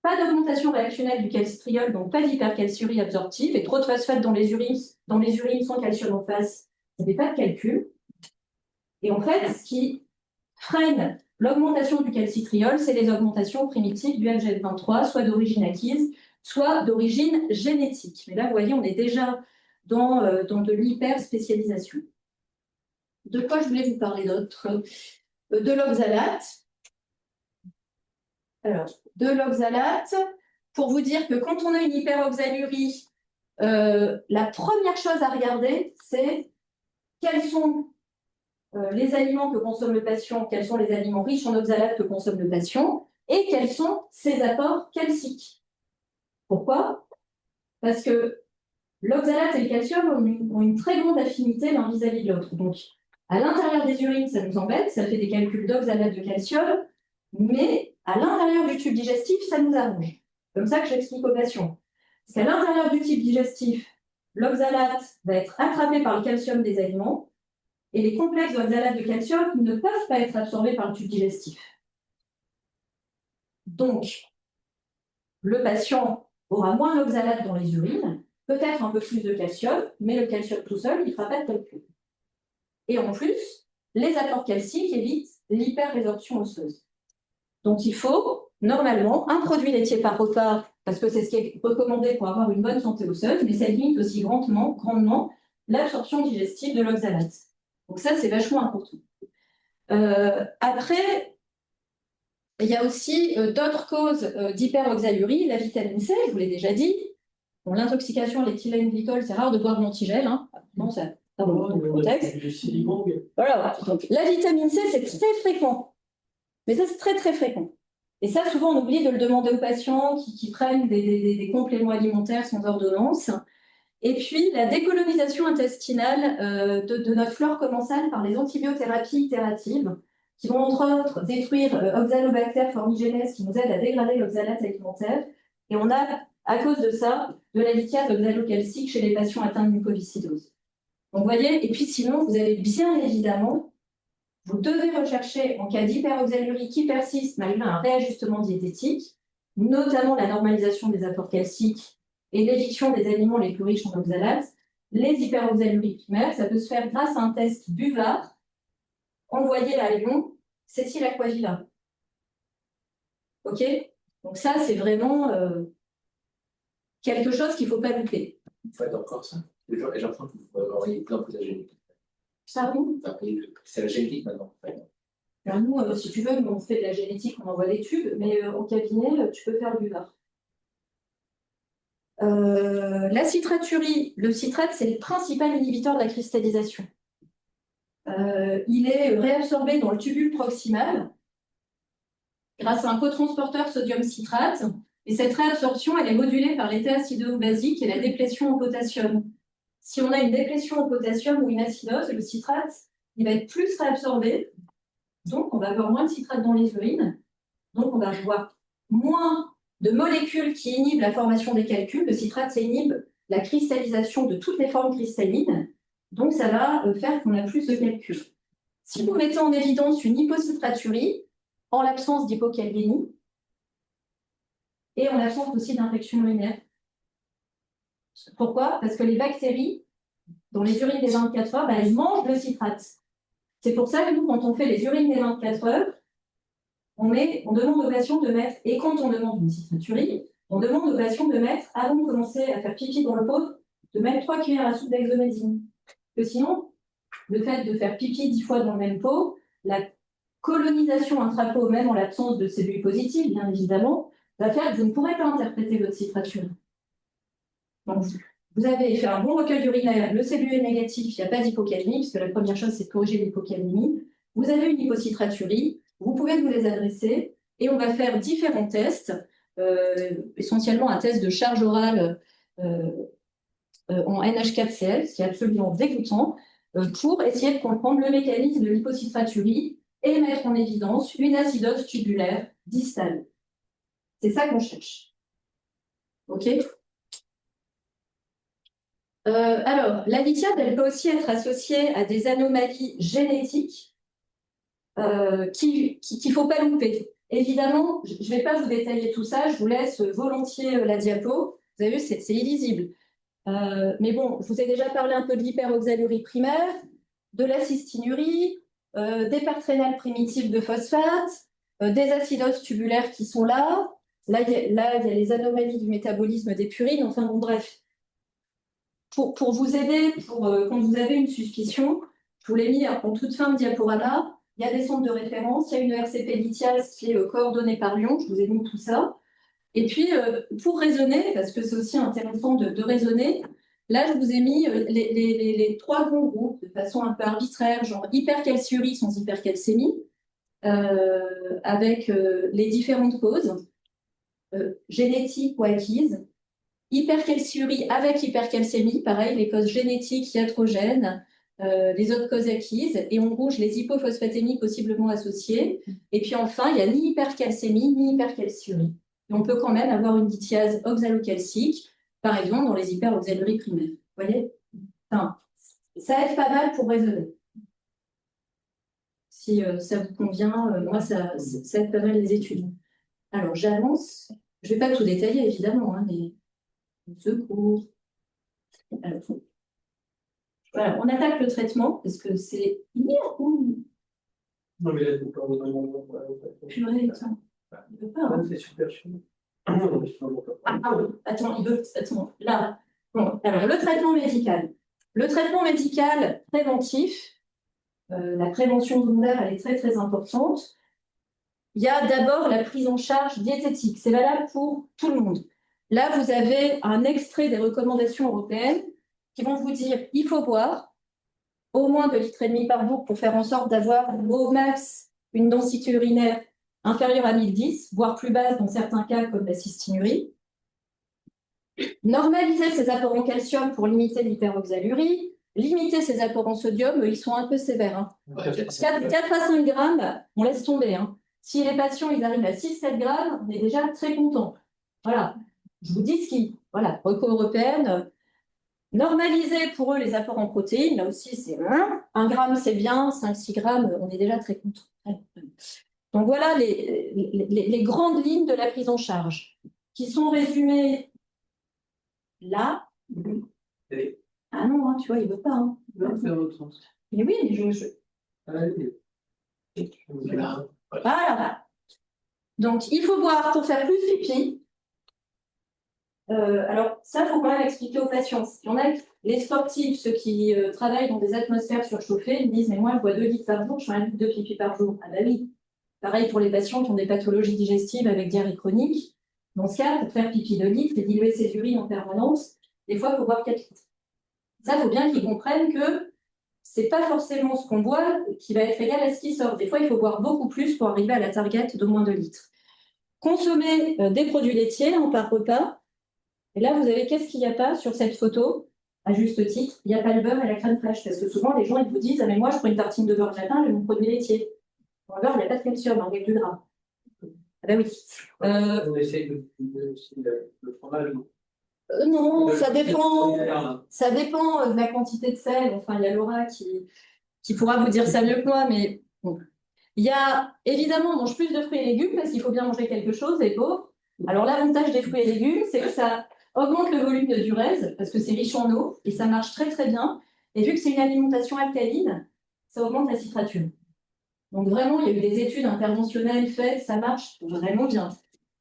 pas d'augmentation réactionnelle du calcitriol, donc pas d'hypercalciurie absorptive et trop de phosphate dans les urines sans calcium en face, ça ne fait pas de calcul. Et en fait, ce qui freine l'augmentation du calcitriol, c'est les augmentations primitives du FGF23, soit d'origine acquise, soit d'origine génétique. Mais là, vous voyez, on est déjà dans de l'hyperspécialisation. De quoi je voulais vous parler d'autre? De l'oxalate. Alors, de l'oxalate, pour vous dire que quand on a une hyperoxalurie, la première chose à regarder, c'est quels sont les aliments que consomme le patient, quels sont les aliments riches en oxalate que consomme le patient, et quels sont ses apports calciques. Pourquoi? Parce que l'oxalate et le calcium ont une très grande affinité l'un vis-à-vis de l'autre. Donc, à l'intérieur des urines, ça nous embête, ça fait des calculs d'oxalate de calcium, mais à l'intérieur du tube digestif, ça nous arrange. Comme ça que j'explique aux patients. Parce qu'à l'intérieur du tube digestif, l'oxalate va être attrapé par le calcium des aliments, et les complexes d'oxalate de calcium ne peuvent pas être absorbés par le tube digestif. Donc, le patient aura moins d'oxalate dans les urines, peut-être un peu plus de calcium, mais le calcium tout seul, il ne fera pas de calcul. Et en plus, les apports calciques évitent l'hyperrésorption osseuse. Donc, il faut, normalement, un produit laitier par repas, parce que c'est ce qui est recommandé pour avoir une bonne santé osseuse, mais ça limite aussi grandement l'absorption digestive de l'oxalate. Donc ça, c'est vachement important. Après, il y a aussi d'autres causes d'hyperoxalurie, la vitamine C, je vous l'ai déjà dit, Bon, l'intoxication à l'éthylène glycol, c'est rare de boire de l'antigel, hein. Non, ça dans le contexte. Du Silibang. Voilà. Donc, la vitamine C, c'est très fréquent. Mais ça, c'est très, très fréquent. Et ça, souvent, on oublie de le demander aux patients qui prennent des compléments alimentaires sans ordonnance. Et puis, la décolonisation intestinale de notre flore commensale par les antibiothérapies itératives, qui vont entre autres détruire Oxalobacter formigenes, qui nous aide à dégrader l'oxalate alimentaire. Et on a, à cause de ça, de la lithiase oxalocalcique chez les patients atteints de mucoviscidose. Donc, vous voyez, et puis sinon, vous avez bien évidemment, vous devez rechercher en cas d'hyperoxalurie qui persiste malgré un réajustement diététique, notamment la normalisation des apports calciques et l'éviction des aliments les plus riches en oxalates, les hyperoxaluries primaires, ça peut se faire grâce à un test buvard envoyé à Lyon, Cécile Aquavilla. OK? Donc ça, c'est vraiment quelque chose qu'il ne faut pas louper. Vous faites encore ça? Les gens que vous envoyez plein de génétique. Pardon? C'est la génétique maintenant, en fait. Alors nous, si tu veux, on fait de la génétique, on envoie des tubes, mais en cabinet, tu peux faire du buvard. La citraturie, le citrate, c'est le principal inhibiteur de la cristallisation. Il est réabsorbé dans le tubule proximal grâce à un cotransporteur sodium-citrate. Et cette réabsorption, elle est modulée par l'été acido-basique et la déplétion en potassium. Si on a une déplétion en potassium ou une acidose, le citrate, il va être plus réabsorbé. Donc, on va avoir moins de citrate dans les urines. Donc, on va avoir moins de molécules qui inhibent la formation des calculs. Le citrate, ça inhibe la cristallisation de toutes les formes cristallines. Donc, ça va faire qu'on a plus de calculs. Si vous mettez en évidence une hypocitraturie, en l'absence d'hypokaliémie, et en l'absence aussi d'infection urinaire. Pourquoi? Parce que les bactéries, dans les urines des 24 heures, elles mangent le citrate. C'est pour ça que nous, quand on fait les urines des 24 heures, on demande aux patients de mettre, et quand on demande une citraturie, on demande aux patients de mettre, avant de commencer à faire pipi dans le pot, de mettre 3 cuillères à soupe d'hexomésine. Parce que sinon, le fait de faire pipi 10 fois dans le même pot, la colonisation intrapot, même en l'absence de cellules positives, bien évidemment, va faire que vous ne pourrez pas interpréter votre citraturie. Donc, vous avez fait un bon recueil urinaire, le cellulaire négatif, il n'y a pas d'hypocalémie, puisque la première chose, c'est de corriger l'hypocalémie. Vous avez une hypocitraturie, vous pouvez nous les adresser, et on va faire différents tests, essentiellement un test de charge orale en NH4Cl, ce qui est absolument dégoûtant, pour essayer de comprendre le mécanisme de l'hypocitraturie et mettre en évidence une acidose tubulaire distale. C'est ça qu'on cherche. OK? Alors, la lithiase, elle peut aussi être associée à des anomalies génétiques qu'il ne faut pas louper. Évidemment, je ne vais pas vous détailler tout ça, je vous laisse volontiers la diapo. Vous avez vu, c'est illisible. Mais bon, je vous ai déjà parlé un peu de l'hyperoxalurie primaire, de la cystinurie, des pertes rénales primitives de phosphate, des acidoses tubulaires qui sont là. Là, il y a les anomalies du métabolisme des purines. Enfin bon, bref. Pour vous aider, quand vous avez une suspicion, je vous l'ai mis en toute fin de diaporama, il y a des centres de référence, il y a une RCP lithiase qui est coordonnée par Lyon, je vous ai mis tout ça. Et puis, pour raisonner, parce que c'est aussi intéressant de raisonner, là, je vous ai mis les 3 grands groupes de façon un peu arbitraire, genre hypercalciurie sans hypercalcémie, avec les différentes causes, génétiques ou acquises, hypercalciurie avec hypercalcémie, pareil, les causes génétiques, iatrogènes, les autres causes acquises, et en rouge, les hypophosphatémies possiblement associées. Et puis enfin, il n'y a ni hypercalcémie ni hypercalciurie. Et on peut quand même avoir une lithiase oxalocalcique, par exemple dans les hyperoxaluries primaires. Vous voyez? Enfin, ça aide pas mal pour raisonner. Si ça vous convient, moi, ça aide pas mal les études. Alors, j'avance. Je ne vais pas tout détailler, évidemment, hein, mais secours. Alors, voilà, on attaque le traitement, parce que c'est... Non, mais là, il faut pas vraiment. Purée, attends. Il veut pas, hein. C'est super chaud. Attends, il veut. Attends, là. Bon, alors, le traitement médical. Le traitement médical préventif, la prévention secondaire, elle est très, très importante. Il y a d'abord la prise en charge diététique. C'est valable pour tout le monde. Là, vous avez un extrait des recommandations européennes qui vont vous dire il faut boire au moins 2,5 litres par jour pour faire en sorte d'avoir au max une densité urinaire inférieure à 1010, voire plus basse dans certains cas comme la cystinurie. Normaliser ses apports en calcium pour limiter l'hyperoxalurie, limiter ses apports en sodium, ils sont un peu sévères. Hein. 4 à 5 grammes, on laisse tomber. Hein. Si les patients ils arrivent à 6-7 grammes, on est déjà très content. Voilà, je vous dis ce qui, voilà, reco européenne. Normaliser pour eux les apports en protéines, là aussi c'est 1 gramme c'est bien, 5-6 grammes, on est déjà très content. Donc voilà les grandes lignes de la prise en charge qui sont résumées là. Ah non, hein, tu vois, il ne veut pas. Hein. Il va faire autre chose. Mais oui, mais Allez. Voilà. Donc, il faut boire pour faire plus pipi. Alors, ça, il faut quand même expliquer aux patients. Il y en a les sportifs, ceux qui travaillent dans des atmosphères surchauffées, ils me disent, mais moi, je bois 2 litres par jour, je fais 1 litre de pipi par jour. Ah bah oui. Pareil pour les patients qui ont des pathologies digestives avec diarrhée chronique. Dans ce cas, pour faire pipi 2 litres et diluer ses urines en permanence, des fois, il faut boire 4 litres. Ça, il faut bien qu'ils comprennent que c'est pas forcément ce qu'on boit qui va être égal à ce qui sort. Des fois, il faut boire beaucoup plus pour arriver à la target d'au moins 2 litres. Consommer des produits laitiers par repas. Et là, vous avez qu'est-ce qu'il n'y a pas sur cette photo, à juste titre, il n'y a pas le beurre et la crème fraîche. Parce que souvent, les gens ils vous disent, ah mais moi, je prends une tartine de beurre le matin, j'ai mon produit laitier. Dans le beurre, il n'y a pas de calcium, il y a du gras. Ah ben oui. On essaye de aussi le fromage. Non, ça dépend de la quantité de sel. Enfin, il y a Laura qui pourra vous dire ça mieux que moi, mais bon. Il y a, évidemment, on mange plus de fruits et légumes parce qu'il faut bien manger quelque chose, les pauvres. Alors, l'avantage des fruits et légumes, c'est que ça augmente le volume de diurèse parce que c'est riche en eau et ça marche très, très bien. Et vu que c'est une alimentation alcaline, ça augmente la citrature. Donc, vraiment, il y a eu des études interventionnelles faites, ça marche vraiment bien.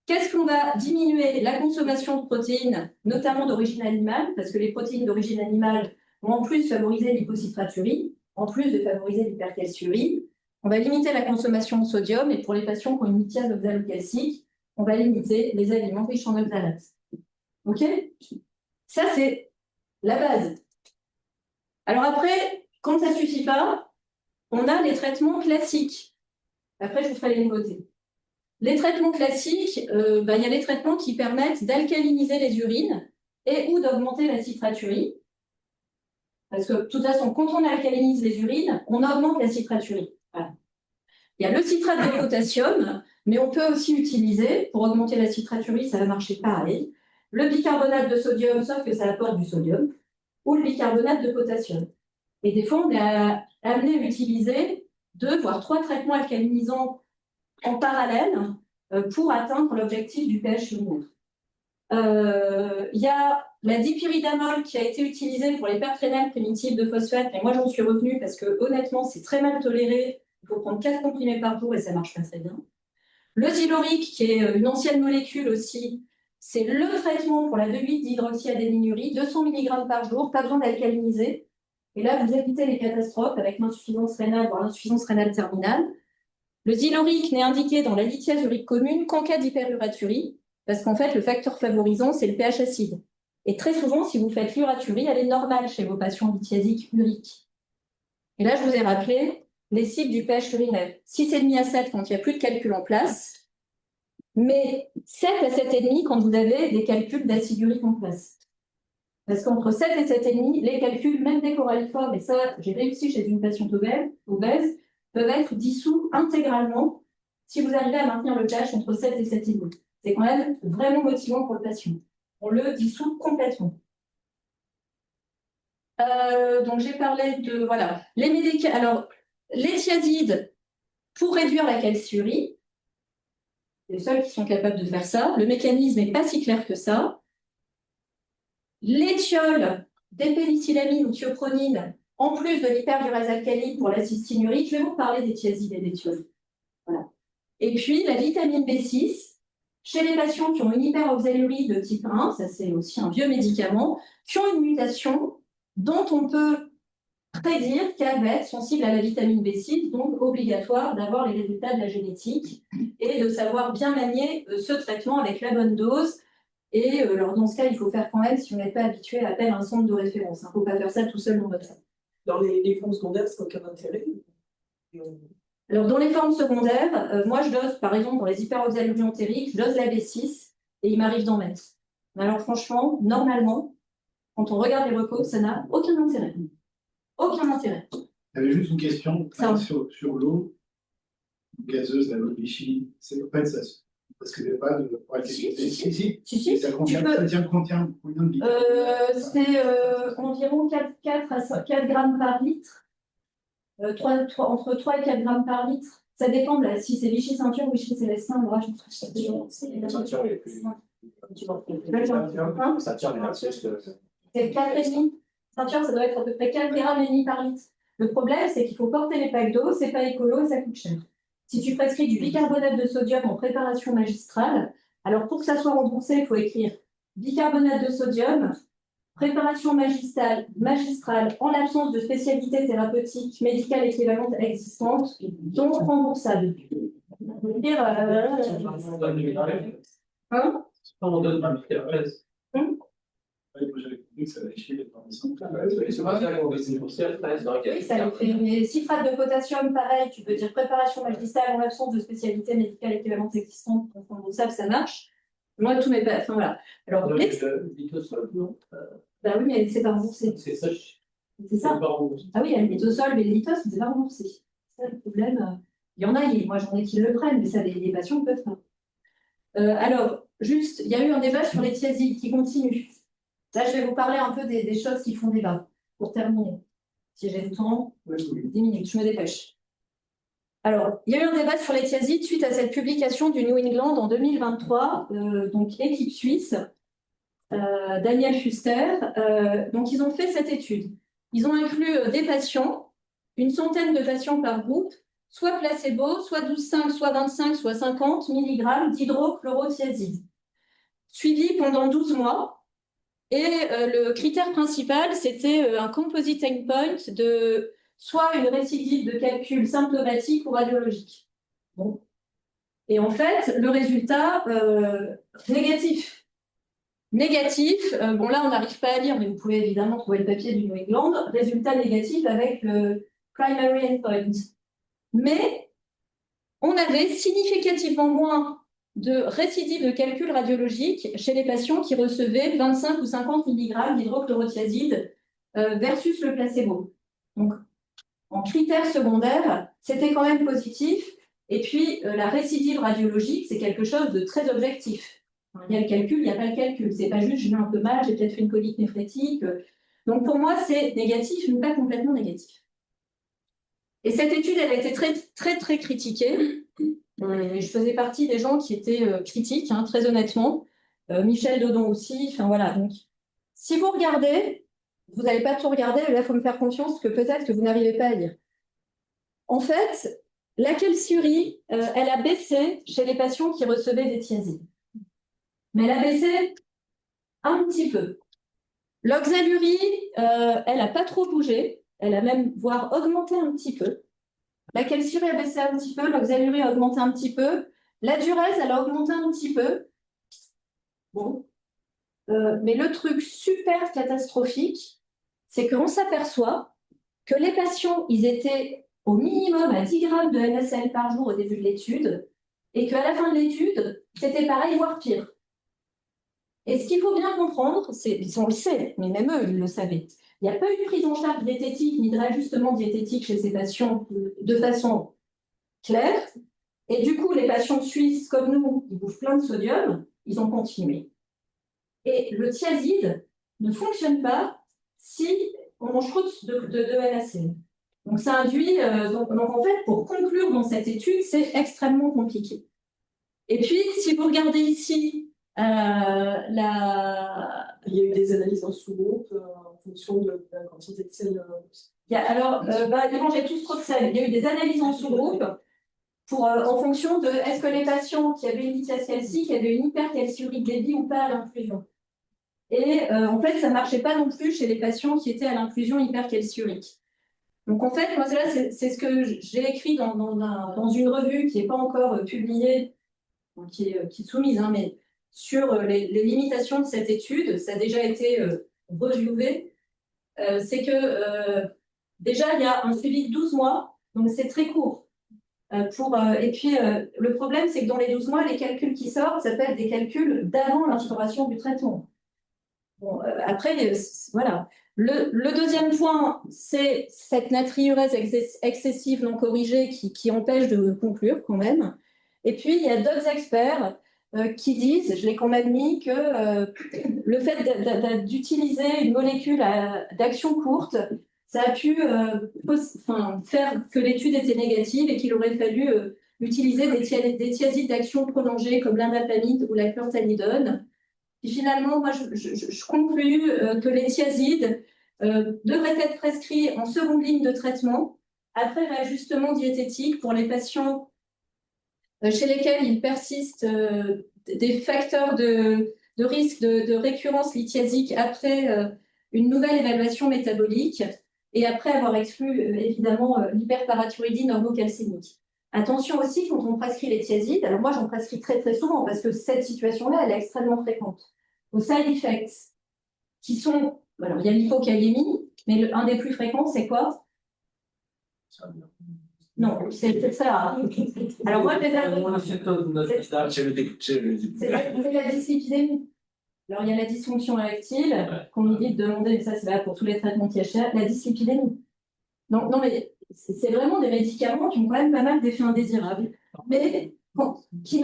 Qu'est-ce qu'on va diminuer? La consommation de protéines, notamment d'origine animale, parce que les protéines d'origine animale vont en plus favoriser l'hypocitraturie, en plus de favoriser l'hypercalciurie. On va limiter la consommation de sodium et pour les patients qui ont une lithiase oxalocalcique, on va limiter les aliments riches en oxalates. OK? Ça, c'est la base. Alors après, quand ça ne suffit pas, on a les traitements classiques. Après, je vous ferai les nouveautés. Les traitements classiques, il y a les traitements qui permettent d'alcaliniser les urines et ou d'augmenter la citraturie. Parce que de toute façon, quand on alcalinise les urines, on augmente la citraturie. Voilà. Il y a le citrate de potassium, mais on peut aussi utiliser, pour augmenter la citraturie, ça va marcher pareil, le bicarbonate de sodium, sauf que ça apporte du sodium, ou le bicarbonate de potassium. Et des fois, on est amené à utiliser 2 voire 3 traitements alcalinisants en parallèle pour atteindre l'objectif du pH urinaire. Il y a la dipyridamol qui a été utilisée pour les pertes rénales primitives de phosphate, mais moi j'en suis revenue parce que honnêtement c'est très mal toléré. Il faut prendre 4 comprimés par jour et ça marche pas très bien. Le zylorique, qui est une ancienne molécule aussi, c'est le traitement pour la 2,8-dihydroxyadéninurie, 200 mg par jour, pas besoin d'alcaliniser. Et là, vous évitez les catastrophes avec l'insuffisance rénale, voire l'insuffisance rénale terminale. Le zylorique n'est indiqué dans la lithiase urique commune qu'en cas d'hyperuraturie, parce qu'en fait, le facteur favorisant, c'est le pH acide. Et très souvent, si vous faites l'uraturie, elle est normale chez vos patients lithiasiques uriques. Et là, je vous ai rappelé les cibles du pH urinaire. 6,5 à 7 quand il n'y a plus de calcul en place, mais 7 à 7,5 quand vous avez des calculs d'acide urique en place. Parce qu'entre 7 et 7,5, les calculs, même des coralliformes, et ça, j'ai réussi chez une patiente obèse, peuvent être dissous intégralement si vous arrivez à maintenir le pH entre 7 et 7,5. C'est quand même vraiment motivant pour le patient. On le dissout complètement. Donc, j'ai parlé de, voilà, les médicaments. Alors, les thiazides, pour réduire la calciurie, les seuls qui sont capables de faire ça. Le mécanisme n'est pas si clair que ça. Les thiols, des pénicillamines ou thiopronines, en plus de l'hyperurèse alcaline pour la cystinurie, je vais vous parler des thiazides et des thiols. Voilà. Et puis, la vitamine B6, chez les patients qui ont une hyperoxalurie de type 1, ça c'est aussi un vieux médicament, qui ont une mutation dont on peut prédire qu'elle va être sensible à la vitamine B6, donc obligatoire d'avoir les résultats de la génétique et de savoir bien manier ce traitement avec la bonne dose. Et alors, dans ce cas, il faut faire quand même, si on n'est pas habitué, appel à un centre de référence. Il ne faut pas faire ça tout seul dans votre salle. Dans les formes secondaires, ça n'a aucun intérêt. Alors, dans les formes secondaires, moi, je dose, par exemple, dans les hyperoxaluries entériques, je dose la B6 et il m'arrive d'en mettre. Mais alors, franchement, normalement, quand on regarde les recos, ça n'a aucun intérêt. Aucun intérêt. J'avais juste une question Ça. sur l'eau gazeuse, la l'eau de Vichy. En fait, ça, parce que il n'y a pas de. Si. Ça contient combien de litres C'est environ 4 grammes par litre. Entre 3 et 4 grammes par litre. Ça dépend de si c'est Vichy ceinture ou Vichy célestin. Moi, je trouve que La ceinture est plus. Hein Ceinture, mais C'est 4,5. Ceinture, ça doit être à peu près 4 grammes et demi par litre. Le problème, c'est qu'il faut porter les packs d'eau, c'est pas écolo et ça coûte cher. Si tu prescris du bicarbonate de sodium en préparation magistrale, alors pour que ça soit remboursé, il faut écrire bicarbonate de sodium, préparation magistrale en l'absence de spécialité thérapeutique médicale équivalente existante, donc remboursable. Hein? On donne ma vitesse. J'avais compris que ça allait chier les formations. Oui, ça le fait. Mais citrate de potassium, pareil, tu peux dire préparation magistrale en l'absence de spécialité médicale équivalente existante, donc ça marche. Moi, tous mes. Enfin, voilà. Alors, Le litosol, non? bah oui, mais c'est pas remboursé. C'est ça. C'est ça. Ah oui, il y a le litosol, mais le litos, c'est pas remboursé. C'est ça le problème. Il y en a, moi j'en ai qui le prennent, mais ça, les patients peuvent pas. Alors, juste, il y a eu un débat sur les thiazides qui continue. Là, je vais vous parler un peu des choses qui font débat, pour terminer. Si j'ai le temps, 10 minutes, je me dépêche. Alors, il y a eu un débat sur les thiazides suite à cette publication du New England en 2023, donc équipe suisse, Daniel Fuster. Donc, ils ont fait cette étude. Ils ont inclus des patients, une centaine de patients par groupe, soit placebo, soit 12,5, soit 25, soit 50 mg d'hydrochlorothiazide, suivis pendant 12 mois. Et le critère principal, c'était un composite endpoint de soit une récidive de calcul symptomatique ou radiologique. Bon. Et en fait, le résultat, négatif. Négatif, bon là, on n'arrive pas à lire, mais vous pouvez évidemment trouver le papier du New England. Résultat négatif avec le primary endpoint. Mais on avait significativement moins de récidive de calcul radiologique chez les patients qui recevaient 25 ou 50 mg d'hydrochlorothiazide versus le placebo. Donc, en critères secondaires, c'était quand même positif. Et puis, la récidive radiologique, c'est quelque chose de très objectif. Il y a le calcul, il n'y a pas le calcul. C'est pas juste, je mets un peu mal, j'ai peut-être fait une colite néphrétique. Donc, pour moi, c'est négatif, mais pas complètement négatif. Et cette étude, elle a été très, très, très critiquée. Je faisais partie des gens qui étaient critiques, hein, très honnêtement. Michel Dodon aussi. Enfin voilà. Donc, si vous regardez, vous n'allez pas tout regarder, mais là, il faut me faire confiance que peut-être que vous n'arrivez pas à lire. En fait, la calciurie, elle a baissé chez les patients qui recevaient des thiazides. Mais elle a baissé un petit peu. L'oxalurie, elle n'a pas trop bougé. Elle a même, voire augmenté un petit peu. La calciurie a baissé un petit peu, l'oxalurie a augmenté un petit peu, la durèse, elle a augmenté un petit peu. Bon. Mais le truc super catastrophique, c'est qu'on s'aperçoit que les patients, ils étaient au minimum à 10 grammes de NaCl par jour au début de l'étude, et qu'à la fin de l'étude, c'était pareil, voire pire. Et ce qu'il faut bien comprendre, c'est, on le sait, mais même eux, ils le savaient, il n'y a pas eu de prise en charge diététique ni de réajustement diététique chez ces patients de façon claire. Et du coup, les patients suisses comme nous, ils bouffent plein de sodium, ils ont continué. Et le thiazide ne fonctionne pas si on mange trop de NaCl. Donc ça induit, donc en fait, pour conclure dans cette étude, c'est extrêmement compliqué. Et puis, si vous regardez ici, Il y a eu des analyses en sous-groupe en fonction de la quantité de sel. Alors, ils mangeaient tous trop de sel. Il y a eu des analyses en sous-groupe en fonction de est-ce que les patients qui avaient une lithiase calcique avaient une hypercalciurie de débit ou pas à l'inclusion. Et en fait, ça ne marchait pas non plus chez les patients qui étaient à l'inclusion hypercalciurique. Donc en fait, moi, c'est ce que j'ai écrit dans une revue qui n'est pas encore publiée, qui est soumise, hein, mais sur les limitations de cette étude, ça a déjà été reviewé, c'est que déjà, il y a un suivi de 12 mois, donc c'est très court. Et puis, le problème, c'est que dans les 12 mois, les calculs qui sortent, ça peut être des calculs d'avant l'instauration du traitement. Bon, après, voilà. Le deuxième point, c'est cette natriurèse excessive non corrigée qui empêche de conclure quand même. Et puis, il y a d'autres experts qui disent, je l'ai quand même mis, que le fait d'utiliser une molécule d'action courte, ça a pu faire que l'étude était négative et qu'il aurait fallu utiliser des thiazides d'action prolongée comme l'indapamide ou la chlorthalidone. Et finalement, moi, je conclus que les thiazides devraient être prescrits en seconde ligne de traitement après réajustement diététique pour les patients chez lesquels il persiste des facteurs de risque de récurrence lithiasique après une nouvelle évaluation métabolique et après avoir exclu évidemment l'hyperparathyroïdie normocalcémique. Attention aussi quand on prescrit les thiazides, alors moi j'en prescris très très souvent parce que cette situation-là elle est extrêmement fréquente. Aux side effects qui sont, alors il y a l'hypokaliémie, mais un des plus fréquents c'est quoi? Non, c'est ça. Alors moi, c'est la dyslipidémie. Alors il y a la dysfonction érectile, qu'on évite de demander, mais ça c'est valable pour tous les traitements THR, la dyslipidémie. Non, mais c'est vraiment des médicaments qui ont quand même pas mal d'effets indésirables, mais qui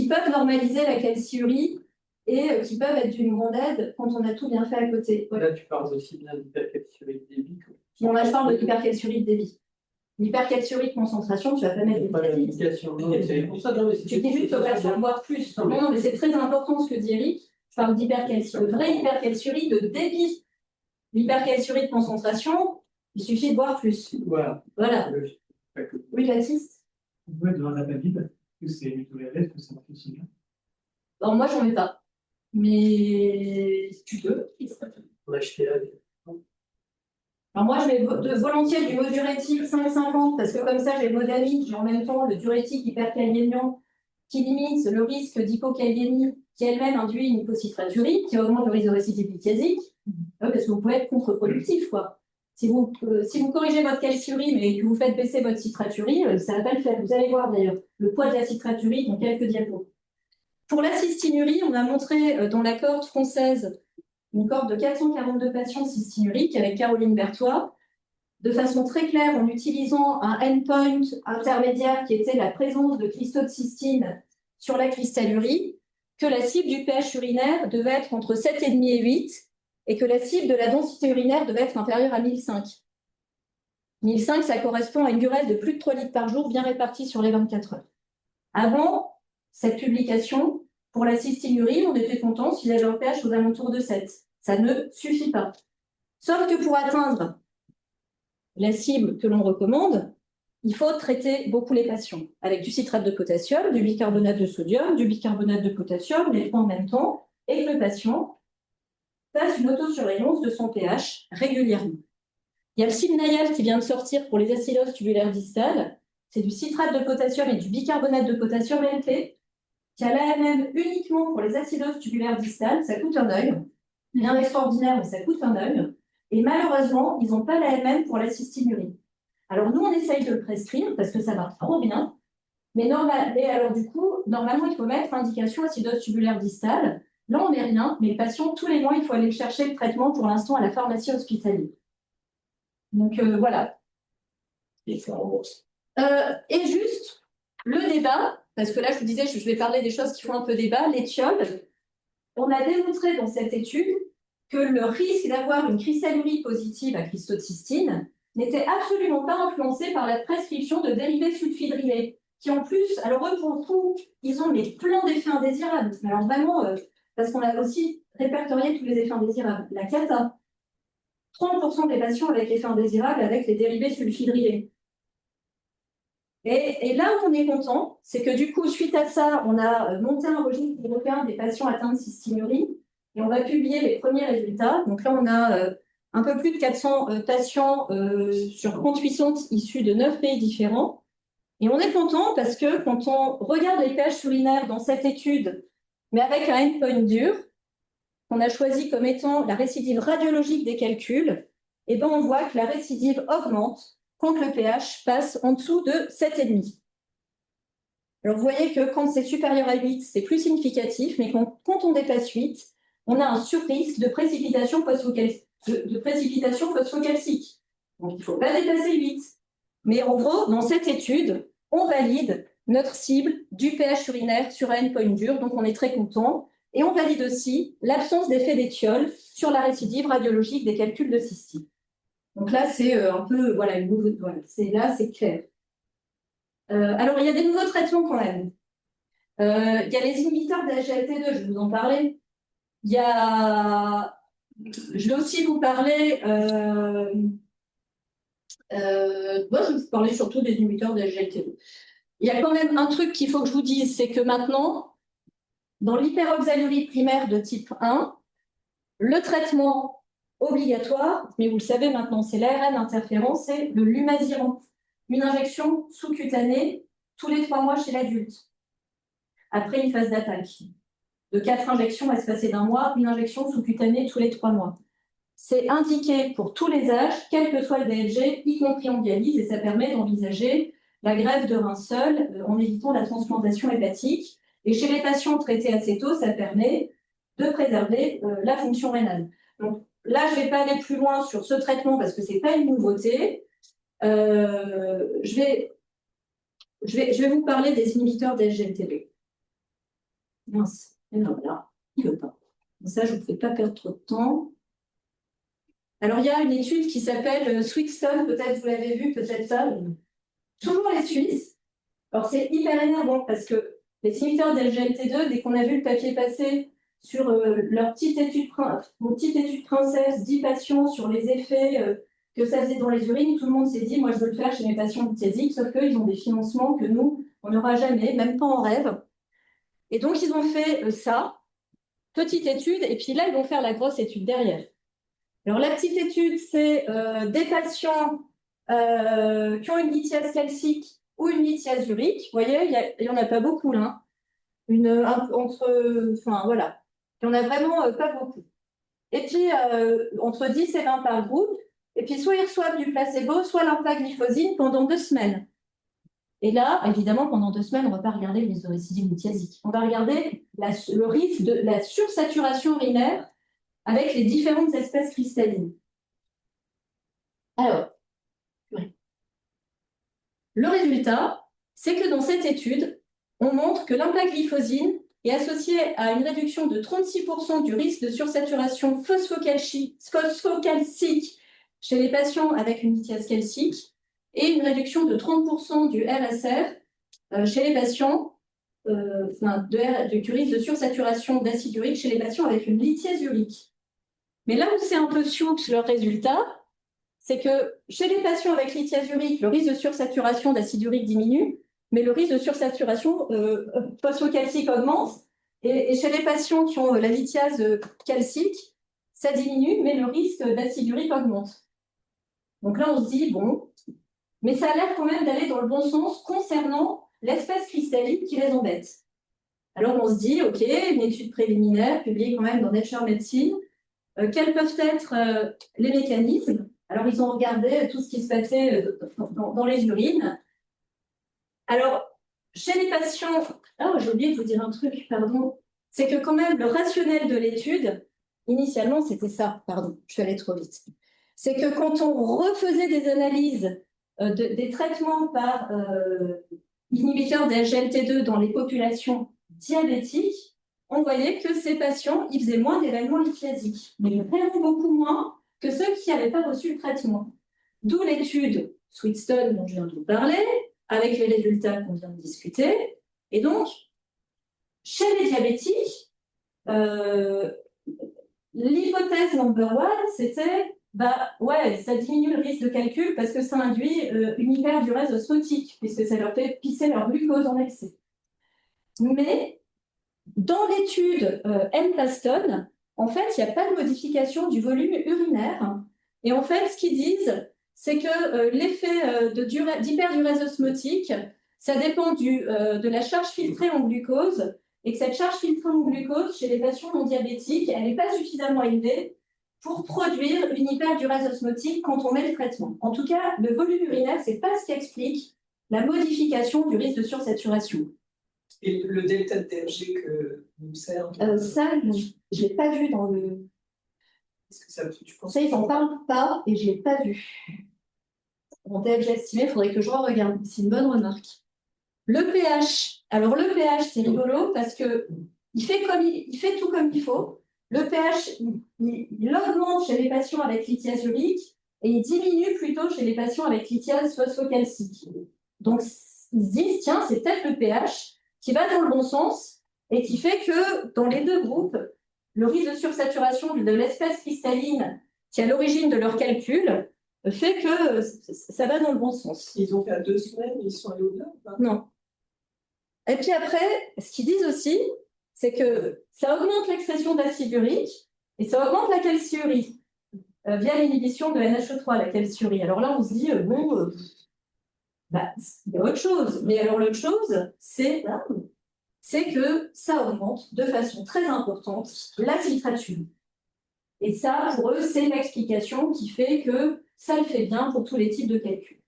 peuvent normaliser la calciurie et qui peuvent être d'une grande aide quand on a tout bien fait à côté. Là, tu parles aussi bien d'hypercalciurie de débit. Non, là je parle de l'hypercalciurie de débit. L'hypercalciurie de concentration, tu vas pas mettre des médication. C'est pour ça, non, mais tu dis juste qu'il boire plus. Non, mais c'est très important ce que dit Eric. Je parle d'hypercalciurie, vraie hypercalciurie de débit. L'hypercalciurie de concentration, il suffit de boire plus. Voilà. Oui, Baptiste. On peut être dans la valide, que c'est toléré, que ça marche aussi bien. Alors moi, j'en ai pas. Mais tu peux. On a acheté la. Alors moi, je mets volontiers du modurétique 5,50 parce que comme ça, j'ai le modamide, j'ai en même temps le diurétique hyperkaliémiant qui limite le risque d'hypokaliémie qui elle-même induit une hypocitraturie, qui augmente le risque de récidive lithiasique, parce que vous pouvez être contre-productif, quoi. Si vous corrigez votre calciurie mais que vous faites baisser votre citraturie, ça va pas le faire. Vous allez voir d'ailleurs le poids de la citraturie dans quelques diapos. Pour la cystinurie, on a montré dans la cohorte française une cohorte de 442 patients cystinuriques avec Caroline Berthois, de façon très claire en utilisant un endpoint intermédiaire qui était la présence de cristaux de cystine sur la cristallurie, que la cible du pH urinaire devait être entre 7,5 et 8 et que la cible de la densité urinaire devait être inférieure à 1005. 1005, ça correspond à une urèse de plus de 3 litres par jour bien répartie sur les 24 heures. Avant cette publication, pour la cystinurie, on était content s'il avait un pH aux alentours de 7. Ça ne suffit pas. Sauf que pour atteindre la cible que l'on recommande, il faut traiter beaucoup les patients avec du citrate de potassium, du bicarbonate de sodium, du bicarbonate de potassium, les trois en même temps, et que le patient fasse une autosurveillance de son pH régulièrement. Il y a le Sibnayal qui vient de sortir pour les acyloses tubulaires distales. C'est du citrate de potassium et du bicarbonate de potassium LP, qui a l'AMM uniquement pour les acyloses tubulaires distales. Ça coûte un œil. Rien d'extraordinaire, mais ça coûte un œil. Et malheureusement, ils n'ont pas l'AMM pour la cystinurie. Alors nous, on essaye de le prescrire parce que ça marche trop bien. Mais alors du coup, normalement, il faut mettre indication acidose tubulaire distale. Là, on met rien, mais le patient, tous les mois, il faut aller chercher le traitement pour l'instant à la pharmacie hospitalière. Donc voilà. Et juste le débat, parce que là, je vous disais, je vais parler des choses qui font un peu débat. L'éthiol, on a démontré dans cette étude que le risque d'avoir une cristallurie positive à cristaux de cystine n'était absolument pas influencé par la prescription de dérivés sulfhydrylés, qui en plus, alors eux, pour le coup, ils ont plein d'effets indésirables. Mais alors vraiment, parce qu'on a aussi répertorié tous les effets indésirables. La cata, 30% des patients avec effets indésirables avec les dérivés sulfhydrylés. Et là où on est content, c'est que du coup, suite à ça, on a monté un registre européen des patients atteints de cystinurie et on va publier les premiers résultats. Donc là, on a un peu plus de 400 patients sur compte puissante issus de 9 pays différents. Et on est content parce que quand on regarde les pH urinaires dans cette étude, mais avec un endpoint dur qu'on a choisi comme étant la récidive radiologique des calculs, et ben on voit que la récidive augmente quand le pH passe en dessous de 7,5. Alors vous voyez que quand c'est supérieur à 8, c'est plus significatif, mais quand on dépasse 8, on a un surrisque de précipitation phosphocalcique. Donc il ne faut pas dépasser 8. Mais en gros, dans cette étude, on valide notre cible du pH urinaire sur un endpoint dur, donc on est très content. Et on valide aussi l'absence d'effet d'étiole sur la récidive radiologique des calculs de cystine. Donc là, c'est un peu, voilà, là, c'est clair. Alors, il y a des nouveaux traitements quand même. Il y a les inhibiteurs de la GLT2, je vais vous en parler. Il y a, je vais aussi vous parler, moi, je vais vous parler surtout des inhibiteurs de la GLT2. Il y a quand même un truc qu'il faut que je vous dise, c'est que maintenant, dans l'hyperoxalurie primaire de type 1, le traitement obligatoire, mais vous le savez maintenant, c'est l'ARN interférent, c'est le lumasiran, une injection sous-cutanée tous les 3 mois chez l'adulte, après une phase d'attaque. De 4 injections espacées d'1 mois, une injection sous-cutanée tous les 3 mois. C'est indiqué pour tous les âges, quel que soit le DLG, y compris en dialyse, et ça permet d'envisager la greffe de rein seul en évitant la transplantation hépatique. Et chez les patients traités assez tôt, ça permet de préserver la fonction rénale. Donc là, je ne vais pas aller plus loin sur ce traitement parce que ce n'est pas une nouveauté. Je vais vous parler des inhibiteurs d'SGLT2. Mince, et non, là, il ne veut pas. Ça, je ne vous fais pas perdre trop de temps. Alors, il y a une étude qui s'appelle Swigston, peut-être vous l'avez vu, peut-être pas. Toujours les Suisses. Alors, c'est hyper énervant parce que les inhibiteurs d'SGLT2, dès qu'on a vu le papier passer sur leur petite étude princesse, 10 patients sur les effets que ça faisait dans les urines, tout le monde s'est dit, moi, je veux le faire chez mes patients multiasiques, sauf qu'ils ont des financements que nous, on n'aura jamais, même pas en rêve. Et donc, ils ont fait ça, petite étude, et puis là, ils vont faire la grosse étude derrière. Alors, la petite étude, c'est des patients qui ont une lithiase calcique ou une lithiase urique. Vous voyez, il n'y en a pas beaucoup, là. Voilà. Il n'y en a vraiment pas beaucoup. Et puis, entre 10 et 20 par groupe. Et puis, soit ils reçoivent du placebo, soit l'empagliflozine pendant 2 semaines. Et là, évidemment, pendant 2 semaines, on ne va pas regarder le risque de récidive lithiasique. On va regarder le risque de la sursaturation urinaire avec les différentes espèces cristallines. Alors, le résultat, c'est que dans cette étude, on montre que l'empagliflozine est associée à une réduction de 36% du risque de sursaturation phosphocalcique chez les patients avec une lithiase calcique et une réduction de 30% du RSR chez les patients, du risque de sursaturation d'acide urique chez les patients avec une lithiase urique. Mais là où c'est un peu sioux leur résultat, c'est que chez les patients avec lithiase urique, le risque de sursaturation d'acide urique diminue, mais le risque de sursaturation phosphocalcique augmente. Et chez les patients qui ont la lithiase calcique, ça diminue, mais le risque d'acide urique augmente. Donc là, on se dit, bon, mais ça a l'air quand même d'aller dans le bon sens concernant l'espèce cristalline qui les embête. Alors on se dit, OK, une étude préliminaire publiée quand même dans Nature Medicine, quels peuvent être les mécanismes? Alors, ils ont regardé tout ce qui se passait dans les urines. Alors, chez les patients... Ah, j'ai oublié de vous dire un truc, pardon. C'est que quand même, le rationnel de l'étude, initialement, c'était ça. Pardon, je suis allée trop vite. C'est que quand on refaisait des analyses des traitements par inhibiteurs de SGLT2 dans les populations diabétiques, on voyait que ces patients, ils faisaient moins d'événements lithiasiques, mais vraiment beaucoup moins que ceux qui n'avaient pas reçu le traitement. D'où l'étude Swigston dont je viens de vous parler, avec les résultats qu'on vient de discuter. Et donc, chez les diabétiques, l'hypothèse number one, c'était, ouais, ça diminue le risque de calcul parce que ça induit une hyperdurèse osmotique, puisque ça leur fait pisser leur glucose en excès. Mais dans l'étude M-Paston, en fait, il n'y a pas de modification du volume urinaire. Et en fait, ce qu'ils disent, c'est que l'effet d'hyperdurèse osmotique, ça dépend de la charge filtrée en glucose et que cette charge filtrée en glucose chez les patients non diabétiques, elle n'est pas suffisamment élevée pour produire une hyperdurèse osmotique quand on met le traitement. En tout cas, le volume urinaire, ce n'est pas ce qui explique la modification du risque de sursaturation. Et le delta de THG que vous observez Ça, je ne l'ai pas vu dans le... Est-ce que ça, tu penses Ça, ils n'en parlent pas et je ne l'ai pas vu. En THG estimé, il faudrait que je regarde. C'est une bonne remarque. Le pH. Alors, le pH, c'est rigolo parce que il fait tout comme il faut. Le pH, il augmente chez les patients avec lithiase urique et il diminue plutôt chez les patients avec lithiase phosphocalcique. Donc, ils se disent, tiens, c'est peut-être le pH qui va dans le bon sens et qui fait que dans les deux groupes, le risque de sursaturation de l'espèce cristalline qui est à l'origine de leur calcul fait que ça va dans le bon sens. Ils ont fait à 2 semaines, ils sont allés au-delà ou pas? Non. Et puis après, ce qu'ils disent aussi, c'est que ça augmente l'expression d'acide urique et ça augmente la calciurie via l'inhibition de NHE3, la calciurie. Alors là, on se dit, il y a autre chose. Mais alors l'autre chose, c'est que ça augmente de façon très importante la citrature. Et ça, pour eux, c'est l'explication qui fait que ça le fait bien pour tous les types de calculs.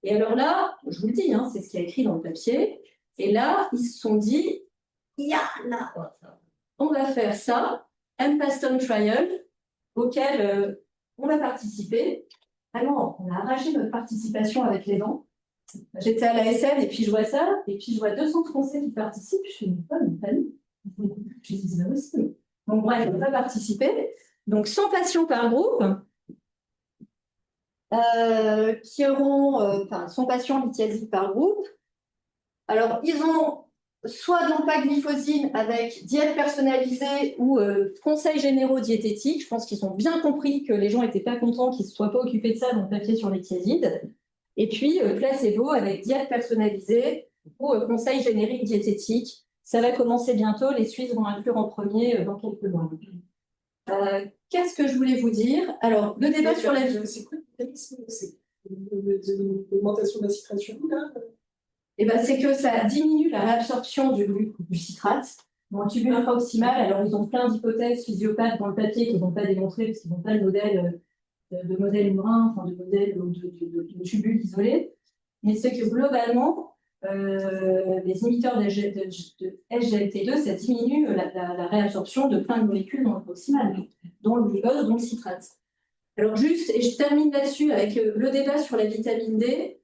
Et alors là, je vous le dis, c'est ce qui est écrit dans le papier. Et là, ils se sont dit, on va faire ça, Empaston Trial, auquel on va participer. Alors, on a arraché notre participation avec les dents. J'étais à l'ASN et puis je vois ça, et puis je vois 200 Français qui participent. Je suis pas une famille. Je dis, c'est pas possible. Donc, bref, on va participer. Donc, 100 patients par groupe. Qui auront 100 patients lithiasiques par groupe. Alors, ils ont soit de l'empagliflozine avec diète personnalisée ou conseils généraux diététiques. Je pense qu'ils ont bien compris que les gens n'étaient pas contents qu'ils ne se soient pas occupés de ça dans le papier sur les thiazides. Et puis, placebo avec diète personnalisée ou conseils génériques diététiques. Ça va commencer bientôt. Les Suisses vont inclure en premier dans quelques mois. Qu'est-ce que je voulais vous dire? Alors, le débat sur la vie. C'est quoi le mécanisme? C'est l'augmentation de la citrature, là? C'est que ça diminue la réabsorption du citrate dans le tubule infraoxymal. Alors, ils ont plein d'hypothèses physiopathes dans le papier qu'ils n'ont pas démontré parce qu'ils n'ont pas le modèle de modèle humain, de modèle de tubule isolé. Mais c'est que globalement, les inhibiteurs de SGLT2, ça diminue la réabsorption de plein de molécules dans le proximal, dont le glucose, dont le citrate. Alors juste, et je termine là-dessus avec le débat sur la vitamine D,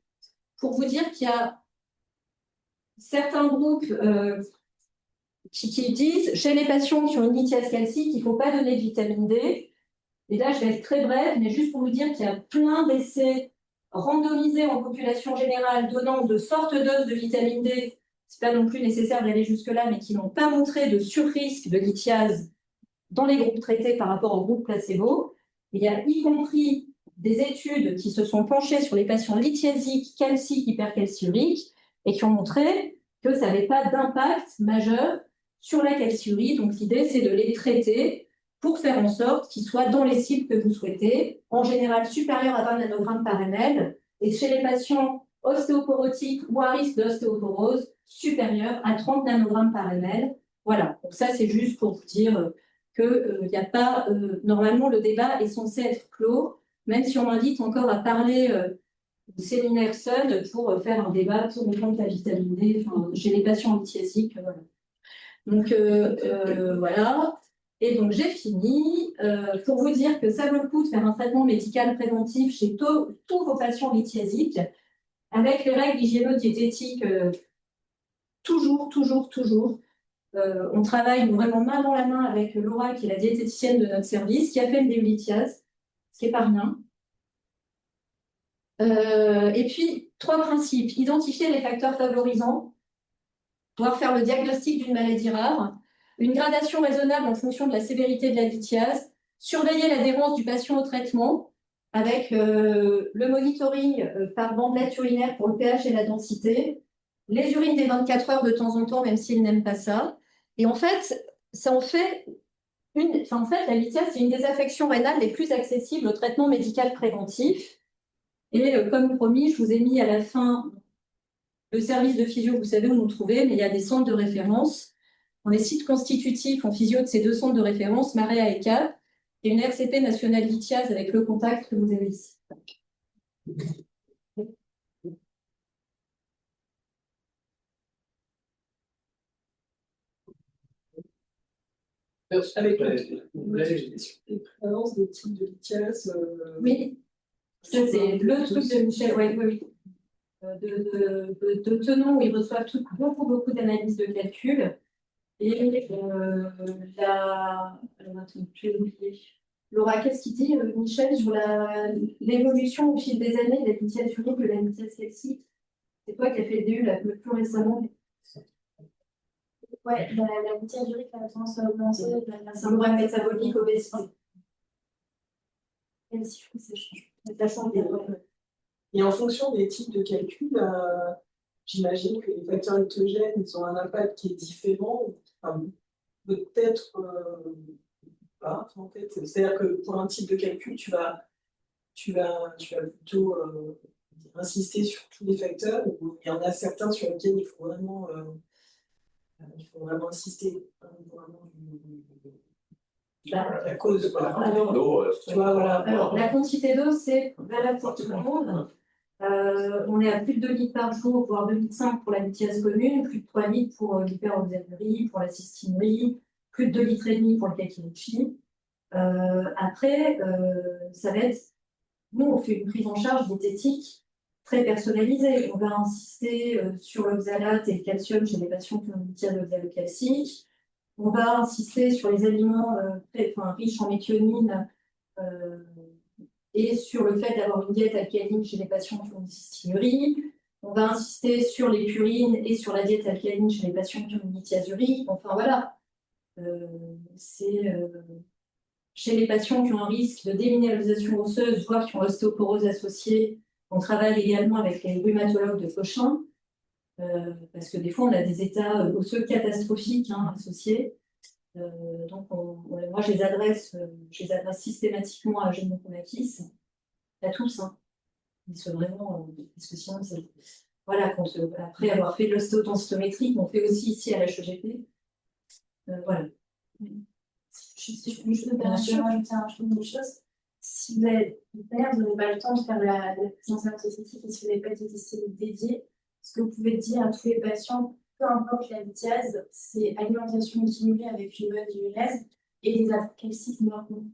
pour vous dire qu'il y a certains groupes qui disent, chez les patients qui ont une lithiase calcique, il ne faut pas donner de vitamine D. Et là, je vais être très brève, mais juste pour vous dire qu'il y a plein d'essais randomisés en population générale donnant de fortes doses de vitamine D. Ce n'est pas non plus nécessaire d'aller jusque-là, mais qui n'ont pas montré de surrisque de lithiase dans les groupes traités par rapport au groupe placebo. Il y a y compris des études qui se sont penchées sur les patients lithiasiques, calciques, hypercalciuriques, et qui ont montré que ça n'avait pas d'impact majeur sur la calciurie. Donc l'idée, c'est de les traiter pour faire en sorte qu'ils soient dans les cibles que vous souhaitez, en général supérieurs à 20 nanogrammes par ml, et chez les patients ostéoporotiques ou à risque d'ostéoporose, supérieurs à 30 nanogrammes par ml. Voilà, donc ça c'est juste pour vous dire qu'il n'y a pas... normalement, le débat est censé être clos, même si on m'invite encore à parler au séminaire SUD pour faire un débat pour comprendre la vitamine D chez les patients lithiasiques. Voilà. Donc, voilà. Et donc, j'ai fini pour vous dire que ça vaut le coup de faire un traitement médical préventif chez tous vos patients lithiasiques avec les règles hygiéno-diététiques toujours. On travaille vraiment main dans la main avec Laura, qui est la diététicienne de notre service, qui a fait le déolithiase, ce qui n'est pas rien. Et puis, 3 principes. Identifier les facteurs favorisants, pouvoir faire le diagnostic d'une maladie rare, une gradation raisonnable en fonction de la sévérité de la lithiase, surveiller l'adhérence du patient au traitement avec le monitoring par bandelette urinaire pour le pH et la densité, les urines des 24 heures de temps en temps, même s'ils n'aiment pas ça. Et en fait, la lithiase, c'est une des affections rénales les plus accessibles au traitement médical préventif. Et comme promis, je vous ai mis à la fin Le service de physio, vous savez où nous trouver, mais il y a des centres de référence. On est site constitutif en physio de ces deux centres de référence, Marea et CAP, et une RCP nationale lithiase avec le contact que vous avez ici. Avec les prévalences des types de lithiase. Oui, ça c'est le truc de Michel, oui, oui, oui. De tenons où ils reçoivent beaucoup d'analyses de calcul. Et alors, attends, je vais oublier. Laura, qu'est-ce qu'il dit, Michel, sur l'évolution au fil des années de la lithiase urique et de la lithiase calcique? C'est toi qui as fait le DU le plus récemment. Ouais, la lithiase urique a tendance à augmenter, la Syndrome métabolique, obésité. même si je trouve que ça change. Ça change bien. Et en fonction des types de calcul, j'imagine que les facteurs ectogènes ils ont un impact qui est différent. Enfin, peut-être pas, en fait. C'est-à-dire que pour un type de calcul, tu vas plutôt insister sur tous les facteurs. Il y en a certains sur lesquels il faut vraiment insister. La cause. Voilà. Alors, la quantité d'eau, c'est valable pour tout le monde. On est à plus de 2 litres par jour, voire 2,5 litres pour la lithiase commune, plus de 3 litres pour l'hyperoxalurie, pour la cystinurie, plus de 2,5 litres pour le kakinochi. Après, ça va être, nous, on fait une prise en charge diététique très personnalisée. On va insister sur l'oxalate et le calcium chez les patients qui ont une lithiase oxalocalcique. On va insister sur les aliments riches en méthionine et sur le fait d'avoir une diète alcaline chez les patients qui ont une cystinurie. On va insister sur les purines et sur la diète alcaline chez les patients qui ont une lithiase urique. Enfin voilà, chez les patients qui ont un risque de déminéralisation osseuse, voire qui ont l'ostéoporose associée, on travaille également avec les rhumatologues de Cochin. Parce que des fois, on a des états osseux catastrophiques associés. Donc, moi, je les adresse systématiquement à Génocomatis, à tous. Ils sont vraiment, parce que sinon, voilà, après avoir fait l'ostéodensitométrie, on fait aussi ici à l'HEGP. Voilà. Je peux bien sûr rajouter une chose. Si vous avez père, vous n'avez pas le temps de faire la prise en charge esthétique et si vous n'avez pas de diététicienne dédiée, ce que vous pouvez dire à tous les patients, peu importe la lithiase, c'est alimentation équilibrée avec une bonne diurèse et des apports calciques normaux.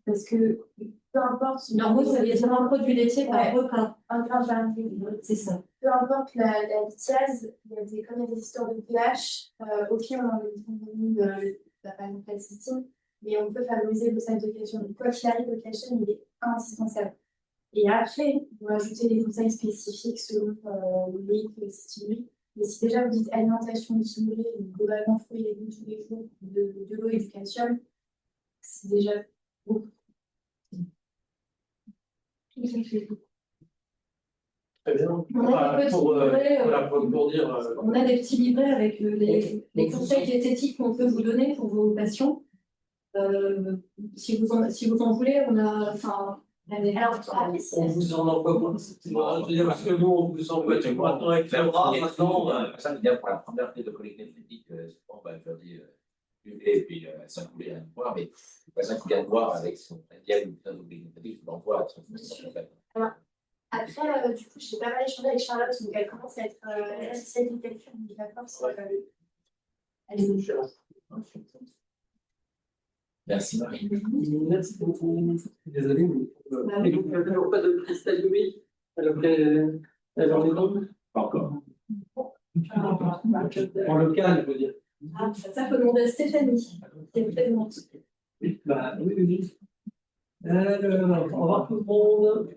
Parce que peu importe. Normaux, ça veut dire un produit laitier par repas. Un gramme par jour. C'est ça. Peu importe la lithiase, comme il y a des histoires de pH, ok, on en mis par exemple la cystine, mais on peut favoriser le sac de calcium. Quoi qu'il arrive, le calcium, il est indispensable. Et après, vous rajoutez les conseils spécifiques selon le cystinurie. Mais si déjà vous dites alimentation équilibrée, globalement fruits et légumes tous les jours, de l'eau et du calcium, c'est déjà beaucoup. Très bien. On a des petits livrets avec les conseils diététiques qu'on peut vous donner pour vos patients. Si vous en voulez, on a. Alors, on vous en envoie moins. Parce que nous, on vous envoie tout maintenant avec le bras. Maintenant, ça veut dire pour la première année de collecte critique, souvent, je leur dis, et puis ça coulait à voir, mais le patient qui vient de voir avec son indienne ou son obligatoire, je l'envoie à son alors, après, du coup, j'ai pas mal échangé avec Charlotte, donc elle commence à être associée avec quelqu'un, donc il va falloir se. Elle est Merci Marie. Merci beaucoup. Désolé, mais donc, il n'y a toujours pas de cristallerie. Elle en est donc Pas encore. en local, je veux dire. Ça peut demander à Stéphanie. Oui, oui. Alors, au revoir tout le monde.